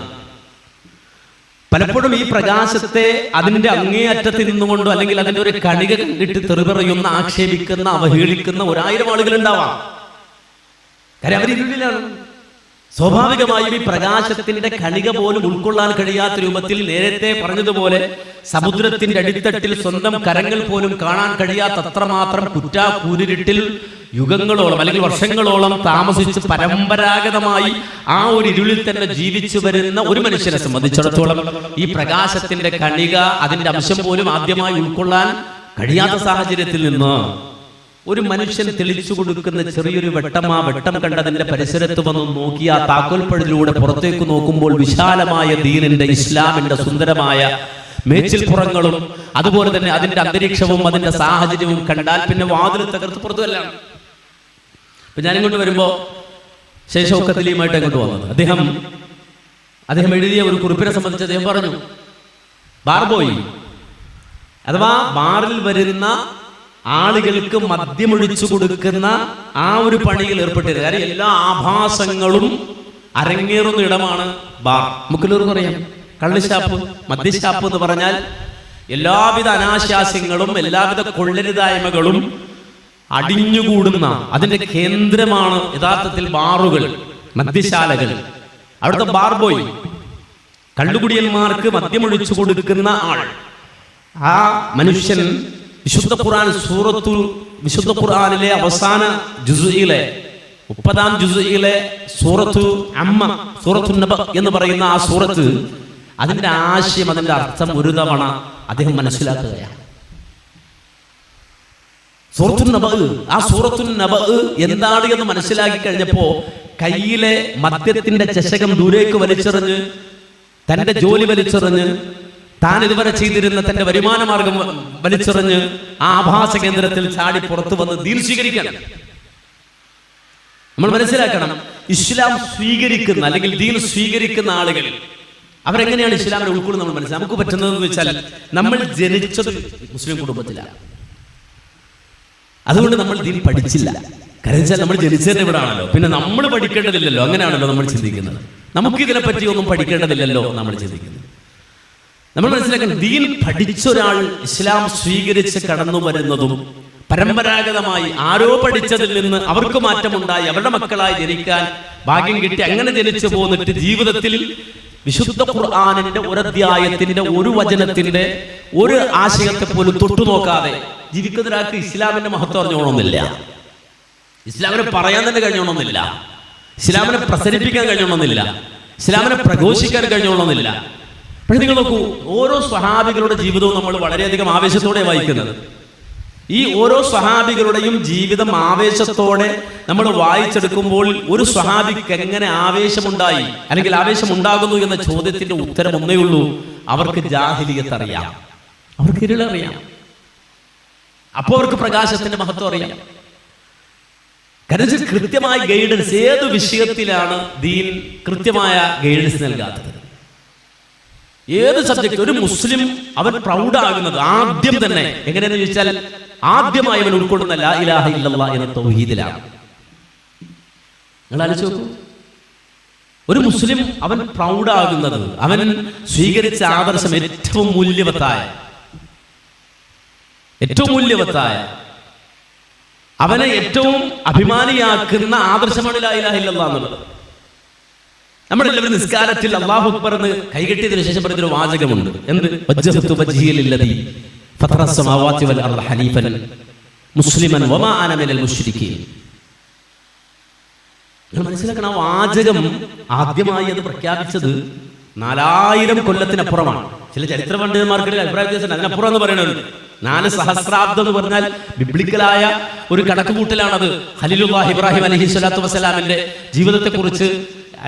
പലപ്പോഴും ഈ പ്രകാശത്തെ അതിന്റെ അങ്ങേയറ്റത്തിൽ നിന്നുകൊണ്ടോ അല്ലെങ്കിൽ അതിന്റെ ഒരു കണിക കണ്ടിട്ട് തെറിപറയുന്ന, ആക്ഷേപിക്കുന്ന, അവഹേളിക്കുന്ന 1000 ആളുകൾ ഉണ്ടാവാം. കാര്യം അവരിരുളിലാണ്. സ്വാഭാവികമായും ഈ പ്രകാശത്തിന്റെ കണിക പോലും ഉൾക്കൊള്ളാൻ കഴിയാത്ത രൂപത്തിൽ നേരത്തെ പറഞ്ഞതുപോലെ സമുദ്രത്തിന്റെ അടിത്തട്ടിൽ സ്വന്തം കരങ്ങൾ പോലും കാണാൻ കഴിയാത്ത അത്രമാത്രം കുറ്റാക്കൂരിട്ടിൽ യുഗങ്ങളോളം അല്ലെങ്കിൽ വർഷങ്ങളോളം താമസിച്ച് പരമ്പരാഗതമായി ആ ഒരു ഇരുളിൽ തന്നെ ജീവിച്ചു വരുന്ന ഒരു മനുഷ്യനെ സംബന്ധിച്ചിടത്തോളം ഈ പ്രകാശത്തിന്റെ കണിക, അതിന്റെ അംശം പോലും ആദ്യമായി ഉൾക്കൊള്ളാൻ കഴിയാത്ത സാഹചര്യത്തിൽ നിന്ന് ഒരു മനുഷ്യൻ തെളിച്ചു കൊടുക്കുന്ന ചെറിയൊരു വെട്ടം, ആ വെട്ടം കണ്ടതിന്റെ പരിസരത്ത് വന്ന് നോക്കി ആ താക്കോൽ പഴുതിലൂടെ പുറത്തേക്ക് നോക്കുമ്പോൾ വിശാലമായ ദീനിന്റെ, ഇസ്ലാമിന്റെ സുന്ദരമായ മേച്ചിൽപ്പുറങ്ങളും അതുപോലെ തന്നെ അതിന്റെ അന്തരീക്ഷവും അതിന്റെ സാഹചര്യവും കണ്ടാൽ പിന്നെ വാതിൽ തകർത്ത് പുറത്തുവല്ലാണ്. ഇപ്പൊ ഞാനിങ്ങോട്ട് വരുമ്പോ ഷൗക്കത്ത് അലിയുമായിട്ട് അങ്ങോട്ട് വന്നത്. അദ്ദേഹം എഴുതിയ ഒരു കുറിപ്പിനെ സംബന്ധിച്ച് അദ്ദേഹം പറഞ്ഞു, ബാർബോയ് അഥവാ ബാറിൽ വരുന്ന ആളുകൾക്ക് മദ്യമൊഴിച്ചു കൊടുക്കുന്ന ആ ഒരു പണിയിൽ ഏർപ്പെട്ടിരുന്നത്. കാര്യം എല്ലാ ആഭാസങ്ങളും അരങ്ങേറുന്ന ഇടമാണ് ബാർ. നമുക്കെല്ലാവർക്കും അറിയാം, കള്ളുഷാപ്പ്, മദ്യഷാപ്പ് എന്ന് പറഞ്ഞാൽ എല്ലാവിധ അനാശാസ്യങ്ങളും എല്ലാവിധ കൊള്ളരുതായ്മകളും അടിഞ്ഞുകൂടുന്ന അതിന്റെ കേന്ദ്രമാണ് യഥാർത്ഥത്തിൽ ബാറുകൾ, മദ്യശാലകൾ. അവിടുത്തെ ബാർബോയ്, കള്ളുകുടിയന്മാർക്ക് മദ്യമൊഴിച്ചു കൊടുക്കുന്ന ആൾ, ആ മനുഷ്യൻ വിശുദ്ധ ഖുർആനിലെ അവസാന ജുസ്ഇലെ 30-ാം ജുസ്ഇലെ സൂറത്തു നബ എന്ന് പറയുന്ന ആ സൂറത്ത്, അതിന്റെ ആശയം, അതിന്റെ അർത്ഥം ഒരു തവണ അദ്ദേഹം മനസ്സിലാക്കുകയാണ്. ആ സൂറത്തു നബ എന്താണ് എന്ന് മനസ്സിലാക്കി കഴിഞ്ഞപ്പോ കയ്യിലെ മദ്യത്തിന്റെ ചഷകം ദൂരേക്ക് വലിച്ചെറിഞ്ഞ്, തന്റെ ജോലി വലിച്ചെറിഞ്ഞ്, താൻ ഇതുവരെ ചെയ്തിരുന്ന തന്റെ വരുമാന മാർഗം വലിച്ചെറിഞ്ഞ് ആ ആഭാസ കേന്ദ്രത്തിൽ ചാടി പുറത്തു വന്ന് ദീൻ സ്വീകരിക്കണം. നമ്മൾ മനസ്സിലാക്കണം, ഇസ്ലാം സ്വീകരിക്കുന്ന അല്ലെങ്കിൽ ദീൻ സ്വീകരിക്കുന്ന ആളുകൾ അവരെങ്ങനെയാണ് ഇസ്ലാമിനെ ഉൾക്കൊള്ളുന്നത് നമ്മൾ മനസ്സിലാക്കാം. നമുക്ക് പറ്റുന്നതെന്ന് വെച്ചാൽ നമ്മൾ ജനിച്ചത് മുസ്ലിം കുടുംബത്തിലാണ്, അതുകൊണ്ട് നമ്മൾ ദീൻ പഠിച്ചില്ല. കാരണം വെച്ചാൽ നമ്മൾ ജനിച്ചതിന് ഇവിടെ ആണല്ലോ, പിന്നെ നമ്മൾ പഠിക്കേണ്ടതില്ലല്ലോ, അങ്ങനെയാണല്ലോ നമ്മൾ ചിന്തിക്കുന്നത്. നമുക്കിതിനെ പറ്റി ഒന്നും പഠിക്കേണ്ടതില്ലല്ലോ നമ്മൾ ചിന്തിക്കുന്നത്. നമ്മൾ മനസ്സിലാക്കണം, ദീൻ പഠിച്ചൊരാൾ ഇസ്ലാം സ്വീകരിച്ച് കടന്നു വരുന്നതും പരമ്പരാഗതമായി ആരോ പഠിച്ചതിൽ നിന്ന് അവർക്ക് മാറ്റമുണ്ടായി അവരുടെ മക്കളായി ജനിക്കാൻ ഭാഗ്യം കിട്ടി അങ്ങനെ ജനിച്ചു പോന്നിട്ട് ജീവിതത്തിൽ വിശുദ്ധ ഖുർആനിന്റെ ഒരധ്യായത്തിന്റെ ഒരു വചനത്തിന്റെ ഒരു ആശയത്തെ പോലും തൊട്ടു നോക്കാതെ ജീവിക്കുന്ന ഒരാൾക്ക് ഇസ്ലാമിന്റെ മഹത്വം അറിഞ്ഞോണമെന്നില്ല, ഇസ്ലാമിനെ പറയാൻ തന്നെ കഴിഞ്ഞോണമെന്നില്ല, ഇസ്ലാമിനെ പ്രസരിപ്പിക്കാൻ കഴിഞ്ഞോണമെന്നില്ല, ഇസ്ലാമിനെ പ്രഘോഷിക്കാൻ കഴിഞ്ഞോണമെന്നില്ല. പക്ഷെ നിങ്ങൾ നോക്കൂ, ഓരോ സ്വഹാബികളുടെ ജീവിതവും നമ്മൾ വളരെയധികം ആവേശത്തോടെ വായിക്കുന്നത്. ഈ ഓരോ സ്വഹാബികളുടെയും ജീവിതം ആവേശത്തോടെ നമ്മൾ വായിച്ചെടുക്കുമ്പോൾ ഒരു സ്വഹാബിക്ക് എങ്ങനെ ആവേശമുണ്ടായി അല്ലെങ്കിൽ ആവേശമുണ്ടാകുന്നു എന്ന ചോദ്യത്തിന്റെ ഉത്തരം ഒന്നേ ഉള്ളൂ, അവർക്ക് ജാഹിലിയത്ത് അറിയാം, അവർക്ക് ഇരുളറിയാം, അപ്പോൾ അവർക്ക് പ്രകാശത്തിന്റെ മഹത്വം അറിയാം. കാരണം കൃത്യമായ ഗൈഡൻസ്, ഏത് വിഷയത്തിലാണ് ദീൻ കൃത്യമായ ഗൈഡൻസ് നൽകാത്തത്? ഏത് സബ്ജക്ട് ഒരു മുസ്ലിം അവൻ പ്രൗഡാകുന്നത് ആദ്യം തന്നെ എങ്ങനെയെന്ന് ചോദിച്ചാൽ, ആദ്യമായി അവൻ ഉൾക്കൊള്ളുന്ന ലാ ഇലാഹ ഇല്ലല്ലാഹ് എന്ന തൗഹീദിലാണ്. നിങ്ങൾ ആലോചിച്ച് നോക്കൂ, ഒരു മുസ്ലിം അവൻ പ്രൗഡാകുന്നത്, അവൻ സ്വീകരിച്ച ആദർശം ഏറ്റവും മൂല്യവത്തായ അവനെ ഏറ്റവും അഭിമാനിയാക്കുന്ന ആദർശമാണ് ലാ ഇലാഹ ഇല്ലല്ലാഹ് എന്നുള്ളത്. നമ്മുടെ എല്ലാവരും നിസ്കാരത്തിൽ അല്ലാഹു അക്ബർ എന്ന് കൈകെട്ടിയതിനു ശേഷം പറയുന്നൊരു വാചകമുണ്ട്, എന്ത്? വജ്ജഹ്തു വജ്ഹിയ ലില്ലദീ ഫതറ അസ്സമാവാതി വൽ അർള ഹനീഫൻ മുസ്ലിമൻ വമാ അന മിനൽ മുശ്രിക്കീൻ. നിങ്ങൾ മനസ്സിലാക്കണം, ആ വാചകം ആദ്യമായി അത് പ്രഖ്യാപിച്ചത് 4000 കൊല്ലത്തിനപ്പുറമാണ്. ചില ചരിത്ര പണ്ഡിതന്മാർക്കിടയിൽ അഭിപ്രായ വ്യത്യാസം, അതിനപ്പുറം എന്ന് പറയുന്നത് 4 സഹസ്രാബ്ദം എന്ന് പറഞ്ഞാൽ ബിബ്ലിക്കലായ ഒരു കണക്കുകൂട്ടലാണത്. ഖലീലുല്ലാഹ് ഇബ്രാഹിം അലൈഹി സ്വലാത്തു വസ്സലാമിന്റെ ജീവിതത്തെ കുറിച്ച്.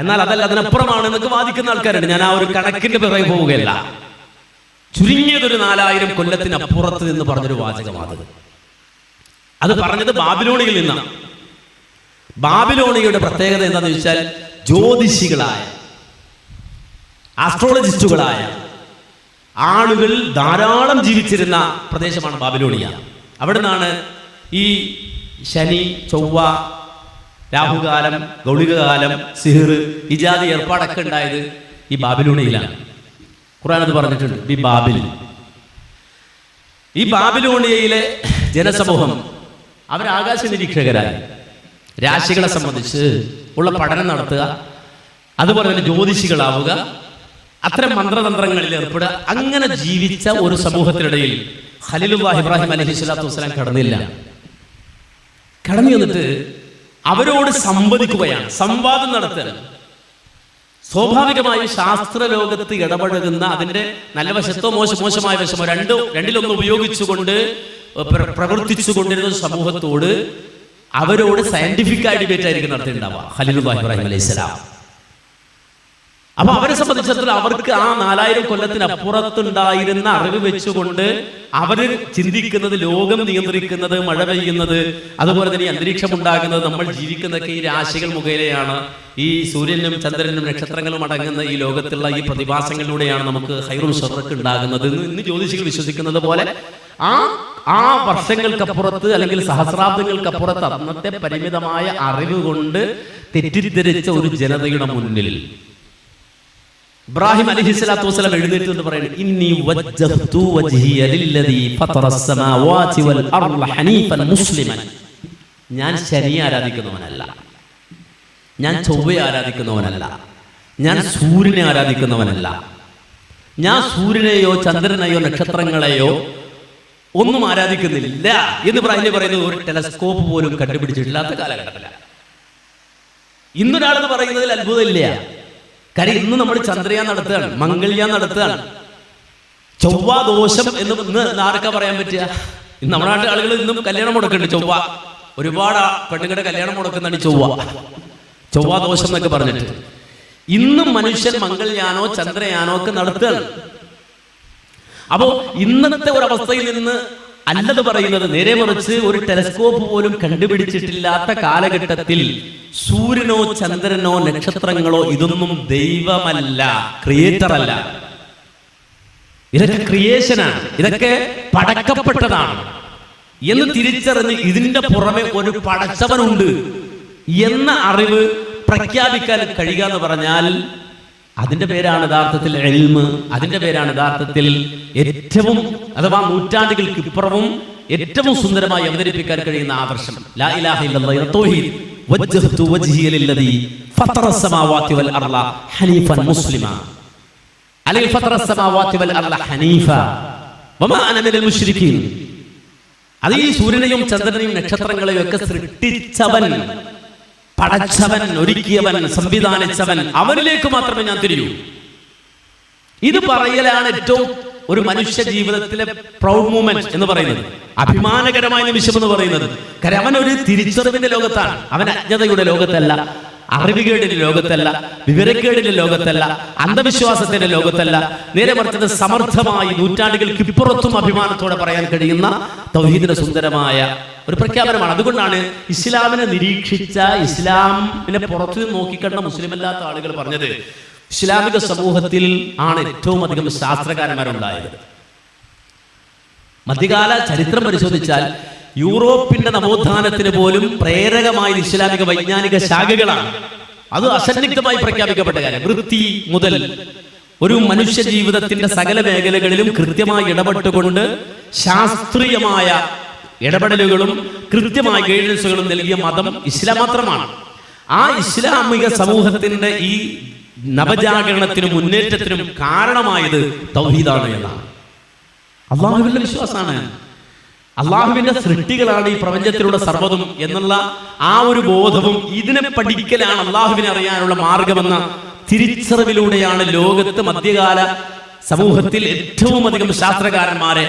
എന്നാൽ അതല്ല, അതിനപ്പുറമാണ് എന്നൊക്കെ വാദിക്കുന്ന ആൾക്കാരുണ്ട്. ഞാൻ ആ ഒരു കണക്കിന്റെ പിറകെ പോവുകയല്ല. ചുരുങ്ങിയതൊരു 4000 കൊല്ലത്തിനപ്പുറത്ത് എന്ന് പറഞ്ഞൊരു വാചകമാണ് അത് പറഞ്ഞത് ബാബിലോണിയിൽ നിന്നാണ്. ബാബിലോണിയുടെ പ്രത്യേകത എന്താണെന്ന് ചോദിച്ചാൽ, ജ്യോതിഷികളായ ആസ്ട്രോളജിസ്റ്റുകളായ ആളുകൾ ധാരാളം ജീവിച്ചിരുന്ന പ്രദേശമാണ് ബാബിലോണിയ. അവിടെ നിന്നാണ് ഈ ശനി, ചൊവ്വ, രാഹുകാലം, ഗൗളികകാലം, സിഹിർ, ഇജാതി ഏർപ്പാടൊക്കെ ഉണ്ടായത് ഈ ബാബിലോണിയയിലാണ്. ഖുർആൻ അത് പറഞ്ഞിട്ടുണ്ട്, ഈ ബാബിലോണിയയിലെ ജനസമൂഹം അവർ ആകാശ നിരീക്ഷകരായി രാശികളെ സംബന്ധിച്ച് ഉള്ള പഠനം നടത്തുക, അതുപോലെ തന്നെ ജ്യോതിഷികളാവുക, അത്തരം മന്ത്രതന്ത്രങ്ങളിൽ ഏർപ്പെടുക. അങ്ങനെ ജീവിച്ച ഒരു സമൂഹത്തിനിടയിൽ ഖലീലുല്ലാഹ് ഇബ്രാഹിം അലൈഹി സ്വലാത്തു വസ്സലാം കടന്നു വന്നിട്ട് അവരോട് സംവദിക്കുകയാണ്, സംവാദം നടത്തുക. സ്വാഭാവികമായും ശാസ്ത്രലോകത്ത് ഇടപഴകുന്ന അതിന്റെ നല്ല വശത്തോ മോശമായ വശമോ രണ്ടിലൊന്ന് ഉപയോഗിച്ചുകൊണ്ട് പ്രവർത്തിച്ചുകൊണ്ടിരുന്ന സമൂഹത്തോട് അവരോട് സയന്റിഫിക് ആയി ഡിബേറ്റ് ആയിരിക്കും നടത്തിയിട്ടുണ്ടാവുക ഖലീലുല്ലാഹ് ഇബ്രാഹിം അലൈഹി സ്വലാം. അപ്പൊ അവരെ സംബന്ധിച്ചിടത്തോളം അവർക്ക് ആ 4000 കൊല്ലത്തിനപ്പുറത്തുണ്ടായിരുന്ന അറിവ് വെച്ചുകൊണ്ട് അവര് ചിന്തിക്കുന്നത് ലോകം നിയന്ത്രിക്കുന്നത്, മഴ പെയ്യുന്നത്, അതുപോലെ തന്നെ അന്തരീക്ഷം ഉണ്ടാകുന്നത്, നമ്മൾ ജീവിക്കുന്നതൊക്കെ ഈ രാശികൾ മുഖേനയാണ്. ഈ സൂര്യനും ചന്ദ്രനും നക്ഷത്രങ്ങളും അടങ്ങുന്ന ഈ ലോകത്തുള്ള ഈ പ്രതിഭാസങ്ങളിലൂടെയാണ് നമുക്ക് ഖൈറുൽ ശർറൊക്കെ ഉണ്ടാകുന്നത് ഇന്ന് ജ്യോതിഷികൾ വിശ്വസിക്കുന്നത് പോലെ ആ വർഷങ്ങൾക്കപ്പുറത്ത് അല്ലെങ്കിൽ സഹസ്രാബ്ദങ്ങൾക്കപ്പുറത്ത് അന്നത്തെ പരിമിതമായ അറിവ് കൊണ്ട് തെറ്റിദ്ധരിച്ച ഒരു ജനതയുടെ മുന്നിൽ ഇബ്രാഹിം അലൈഹിസ്സലാത്തു വസ്സലാം എഴുന്നേറ്റ് എന്ന് പറയുന്നത്, ഇന്നി വജ്ജഹ്തു വജ്ഹിയ ലില്ലദീ ഫതറസ് സമാവാതി വൽ അർള ഹനീഫൻ മുസ്ലിമൻ. ഞാൻ ശനിയെ ആരാധിക്കുന്നവനല്ല, ഞാൻ ചൊവ്വയെ ആരാധിക്കുന്നവനല്ല, ഞാൻ സൂര്യനെ ആരാധിക്കുന്നവനല്ല, ഞാൻ സൂര്യനെയോ ചന്ദ്രനെയോ നക്ഷത്രങ്ങളെയോ ഒന്നും ആരാധിക്കുന്നില്ല എന്ന് പറയുന്നത് ഒരു ടെലസ്കോപ്പ് പോലും കണ്ടുപിടിച്ചിട്ടില്ലാത്ത കാലഘട്ടത്തിലാണ്. ഇന്നൊരാളെന്ന് പറയുന്നതിൽ അത്ഭുതമില്ല. കാര്യം ഇന്ന് നമ്മൾ ചന്ദ്രയാൻ നടത്തുകയാണ്, മംഗൾയാൻ നടത്തുകയാണ്. ചൊവ്വാദോഷം എന്ന് ഇന്ന് ആർക്കാ പറയാൻ പറ്റുക? ഇന്ന് നമ്മുടെ നാട്ടിൽ ആളുകൾ ഇന്നും കല്യാണം മുടക്കുന്നുണ്ട്. ചൊവ്വ ഒരുപാട് പെണ്ണുങ്ങളുടെ കല്യാണം മുടക്കുന്നതാണ് ചൊവ്വാദോഷം എന്നൊക്കെ പറഞ്ഞിട്ട്. ഇന്നും മനുഷ്യൻ മംഗൾയാനോ ചന്ദ്രയാനോ ഒക്കെ നടത്തുകയാണ്. അപ്പോ ഇന്നത്തെ ഒരവസ്ഥയിൽ നിന്ന് അല്ലത് പറയുന്നത്, നേരെ മറിച്ച് ഒരു ടെലസ്കോപ്പ് പോലും കണ്ടുപിടിച്ചിട്ടില്ലാത്ത കാലഘട്ടത്തിൽ സൂര്യനോ ചന്ദ്രനോ നക്ഷത്രങ്ങളോ ഇതൊന്നും ദൈവമല്ല, ക്രിയേറ്റർ അല്ല. ഇതൊക്കെ ക്രിയേഷനാണ്, ഇതൊക്കെ പടക്കപ്പെട്ടതാണ് എന്ന് തിരിച്ചറിഞ്ഞ് ഇതിന്റെ പുറമെ ഒരു പടച്ചവനുണ്ട് എന്ന അറിവ് പ്രഖ്യാപിക്കാൻ കഴിയുക എന്ന് പറഞ്ഞാൽ അതിന്റെ പേരാണ് യഥാർത്ഥത്തിൽ ഇൽമ്. അതിന്റെ പേരാണ് യഥാർത്ഥത്തിൽ ഏറ്റവും, അഥവാ നൂറ്റാണ്ടുകൾക്ക് ഇപ്പുറവും ഏറ്റവും സുന്ദരമായി അവതരിപ്പിക്കാൻ കഴിയുന്ന ആദർശം ലാ ഇലാഹ ഇല്ലല്ലാഹ് തൗഹീദ്. വജ്ജഹ്തു വജ്ഹിയ ലില്ലദീ ഫതറസ് സമാവാതി വൽ അർള ഹനീഫൻ മുസ്ലിമ. അലൈ ഫതറസ് സമാവാതി വൽ അർള ഹനീഫ വമാ അന മിനൽ മുശ്രിക്കീൻ. അത് ഈ സൂര്യനെയും ചന്ദ്രനെയും നക്ഷത്രങ്ങളെയും ഒക്കെ സൃഷ്ടിച്ചവൻ, പടച്ചവൻ, ഒരുക്കിയവൻ, സംവിധാനിച്ചവൻ, അവനിലേക്ക് മാത്രമേ ഞാൻ തിരിയൂ. ഇത് പറയലാണ് ഏറ്റവും ഒരു മനുഷ്യ ജീവിതത്തിലെ പ്രൗഡ് മൂമെന്റ് എന്ന് പറയുന്നത്, അഭിമാനകരമായ നിമിഷം എന്ന് പറയുന്നത്. കാരണം അവൻ ഒരു തിരിച്ചറിവിന്റെ ലോകത്താണ്, അവൻ അജ്ഞതയുടെ ലോകത്തല്ല, അറിവുകേടിന്റെ ലോകത്തല്ല, വിവരക്കേടിന്റെ ലോകത്തല്ല, അന്ധവിശ്വാസത്തിന്റെ ലോകത്തല്ല. നേരെ മറിച്ച് സമർത്ഥമായി നൂറ്റാണ്ടുകൾക്ക് ഇപ്പുറത്തും അഭിമാനത്തോടെ പറയാൻ കഴിയുന്ന തൗഹീദിന്റെ സുന്ദരമായ ഒരു പ്രഖ്യാപനമാണ്. അതുകൊണ്ടാണ് ഇസ്ലാമിനെ നിരീക്ഷിച്ച, ഇസ്ലാമിനെ പുറത്തു നിന്ന് നോക്കിക്കണ്ട മുസ്ലിമല്ലാത്ത ആളുകൾ പറഞ്ഞത്, ഇസ്ലാമിക സമൂഹത്തിൽ ആണ് ഏറ്റവും അധികം ശാസ്ത്രകാരന്മാരുണ്ടായത്. മധ്യകാല ചരിത്രം പരിശോധിച്ചാൽ യൂറോപ്പിന്റെ നവോത്ഥാനത്തിന് പോലും പ്രേരകമായ ഇസ്ലാമിക വൈജ്ഞാനിക ശാഖകളാണ്. അത് അസന്നിഗ്ധമായി പ്രഖ്യാപിക്കപ്പെട്ട കാര്യം. വൃത്തി മുതൽ ഒരു മനുഷ്യ ജീവിതത്തിന്റെ സകല മേഖലകളിലും കൃത്യമായി ഇടപെട്ടുകൊണ്ട് ശാസ്ത്രീയമായ ഇടപെടലുകളും കൃത്യമായ ഗൈഡൻസുകളും നൽകിയ മതം ഇസ്ലാം മാത്രമാണ്. ആ ഇസ്ലാമിക സമൂഹത്തിന്റെ ഈ നവജാഗരണത്തിനും മുന്നേറ്റത്തിനും കാരണമായത് തൗഹീദാണ് എന്നാണ്. അള്ളാഹുവിന്റെ വിശ്വാസമാണ്, അള്ളാഹുവിന്റെ സൃഷ്ടികളാണ് ഈ പ്രപഞ്ചത്തിലുള്ള സർവ്വതും എന്നുള്ള ആ ഒരു ബോധവും ഇതിനെ പഠിക്കലാണ് അള്ളാഹുവിനെ അറിയാനുള്ള മാർഗമെന്ന തിരിച്ചറിവിലൂടെയാണ് ലോകത്ത് മധ്യകാല സമൂഹത്തിൽ ഏറ്റവും അധികം ശാസ്ത്രകാരന്മാരെ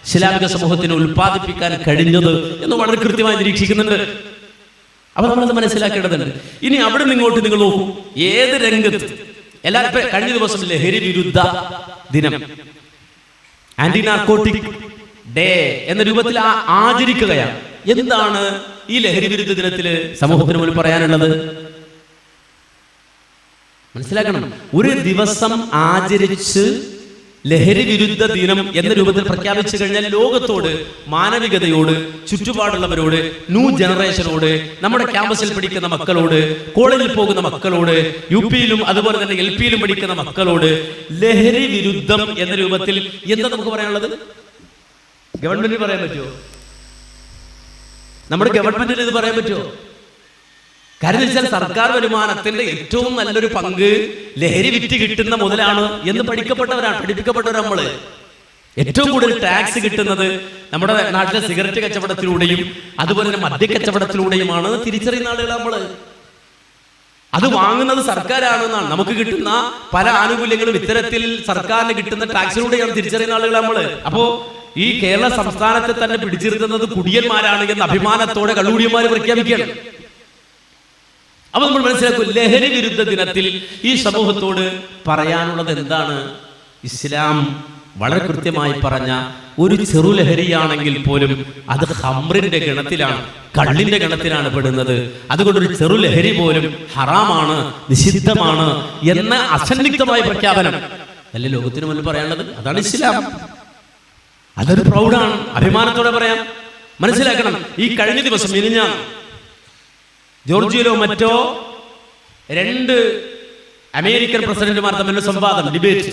ഇസ്ലാമിക സമൂഹത്തിന് ഉൽപ്പാദിപ്പിക്കാൻ കഴിഞ്ഞത് എന്ന് വളരെ കൃത്യമായി നിരീക്ഷിക്കുന്നുണ്ട്. അപ്പൊ നമ്മളത് മനസ്സിലാക്കേണ്ടതുണ്ട്. ഇനി അവിടെ നിങ്ങോട്ട് നിങ്ങൾ നോക്കൂ, ഏത് രംഗത്ത് എല്ലാവരും കഴിഞ്ഞ ദിവസം ലഹരി വിരുദ്ധ ദിനം, ആന്റി നാർക്കോട്ടിക് ഡേ എന്ന രൂപത്തിൽ ആചരിക്കുകയാണ്. എന്താണ് ഈ ലഹരി വിരുദ്ധ ദിനത്തിൽ സമൂഹത്തിന് മുന്നിൽ പറയാനുള്ളത്? മനസ്സിലാക്കണം. ഒരു ദിവസം ആചരിച്ച് ലഹരി വിരുദ്ധ ദിനം എന്ന രൂപത്തിൽ പ്രഖ്യാപിച്ചു കഴിഞ്ഞാൽ ലോകത്തോട്, മാനവികതയോട്, ചുറ്റുപാടുള്ളവരോട്, ന്യൂ ജനറേഷനോട്, നമ്മുടെ ക്യാമ്പസിൽ പഠിക്കുന്ന മക്കളോട്, കോളേജിൽ പോകുന്ന മക്കളോട്, യുപിയിലും അതുപോലെ തന്നെ LP-യിലും പഠിക്കുന്ന മക്കളോട് ലഹരി വിരുദ്ധം എന്ന രൂപത്തിൽ എന്താ നമുക്ക് പറയാനുള്ളത്? ഗവൺമെന്റിന് പറയാൻ പറ്റുമോ? നമ്മുടെ ഗവൺമെന്റിന് ഇത് പറയാൻ പറ്റുമോ? കാരണം വെച്ചാൽ സർക്കാർ വരുമാനത്തിന്റെ ഏറ്റവും നല്ലൊരു പങ്ക് ലഹരി വിറ്റ് കിട്ടുന്ന മുതലാണ് എന്ന് പഠിപ്പിക്കപ്പെട്ടവരാണ് നമ്മള്. ഏറ്റവും കൂടുതൽ ടാക്സ് കിട്ടുന്നത് നമ്മുടെ നാട്ടിലെ സിഗരറ്റ് കച്ചവടത്തിലൂടെയും അതുപോലെ തന്നെ മദ്യ കച്ചവടത്തിലൂടെയുമാണ് തിരിച്ചറിയുന്ന ആളുകൾ നമ്മള്. അത് വാങ്ങുന്നത് സർക്കാരാണെന്നാണ്. നമുക്ക് കിട്ടുന്ന പല ആനുകൂല്യങ്ങളും ഇത്തരത്തിൽ സർക്കാരിന് കിട്ടുന്ന ടാക്സിലൂടെയാണ് തിരിച്ചറിയുന്ന ആളുകൾ നമ്മള്. അപ്പോ ഈ കേരള സംസ്ഥാനത്തെ തന്നെ പിടിച്ചിരുത്തുന്നത് കുടിയന്മാരാണ് എന്ന അഭിമാനത്തോടെ കള്ളുകുടിയന്മാര് പ്രഖ്യാപിക്കുകയാണ്. അപ്പൊ നമ്മൾ മനസ്സിലാക്കും, ലഹരി വിരുദ്ധ ദിനത്തിൽ ഈ സമൂഹത്തോട് പറയാനുള്ളത് എന്താണ്? ഇസ്ലാം വളരെ കൃത്യമായി പറഞ്ഞ ഒരു ചെറുലഹരിയാണെങ്കിൽ പോലും അത് ഖംറിന്റെ ഗണത്തിലാണ്, കള്ളിന്റെ ഗണത്തിലാണ് പെടുന്നത്. അതുകൊണ്ട് ഒരു ചെറുലഹരി പോലും ഹറാമാണ്, നിഷിദ്ധമാണ് എന്ന അസന്നിഗ്ധമായ പ്രഖ്യാപനം അല്ലേ ലോകത്തിന് മുന്നിൽ പറയാനുള്ളത്? അതാണ് ഇസ്ലാം. അതൊരു പ്രൗഢാണ്, അഭിമാനത്തോടെ പറയാം. മനസ്സിലാക്കണം, ഈ കഴിഞ്ഞ ദിവസം മിനിഞ്ഞാന്ന് ജോർജിയയിലോ മറ്റോ 2 അമേരിക്കൻ പ്രസിഡന്റുമാർ തമ്മിലുള്ള സംവാദം, ഡിബേറ്റ്.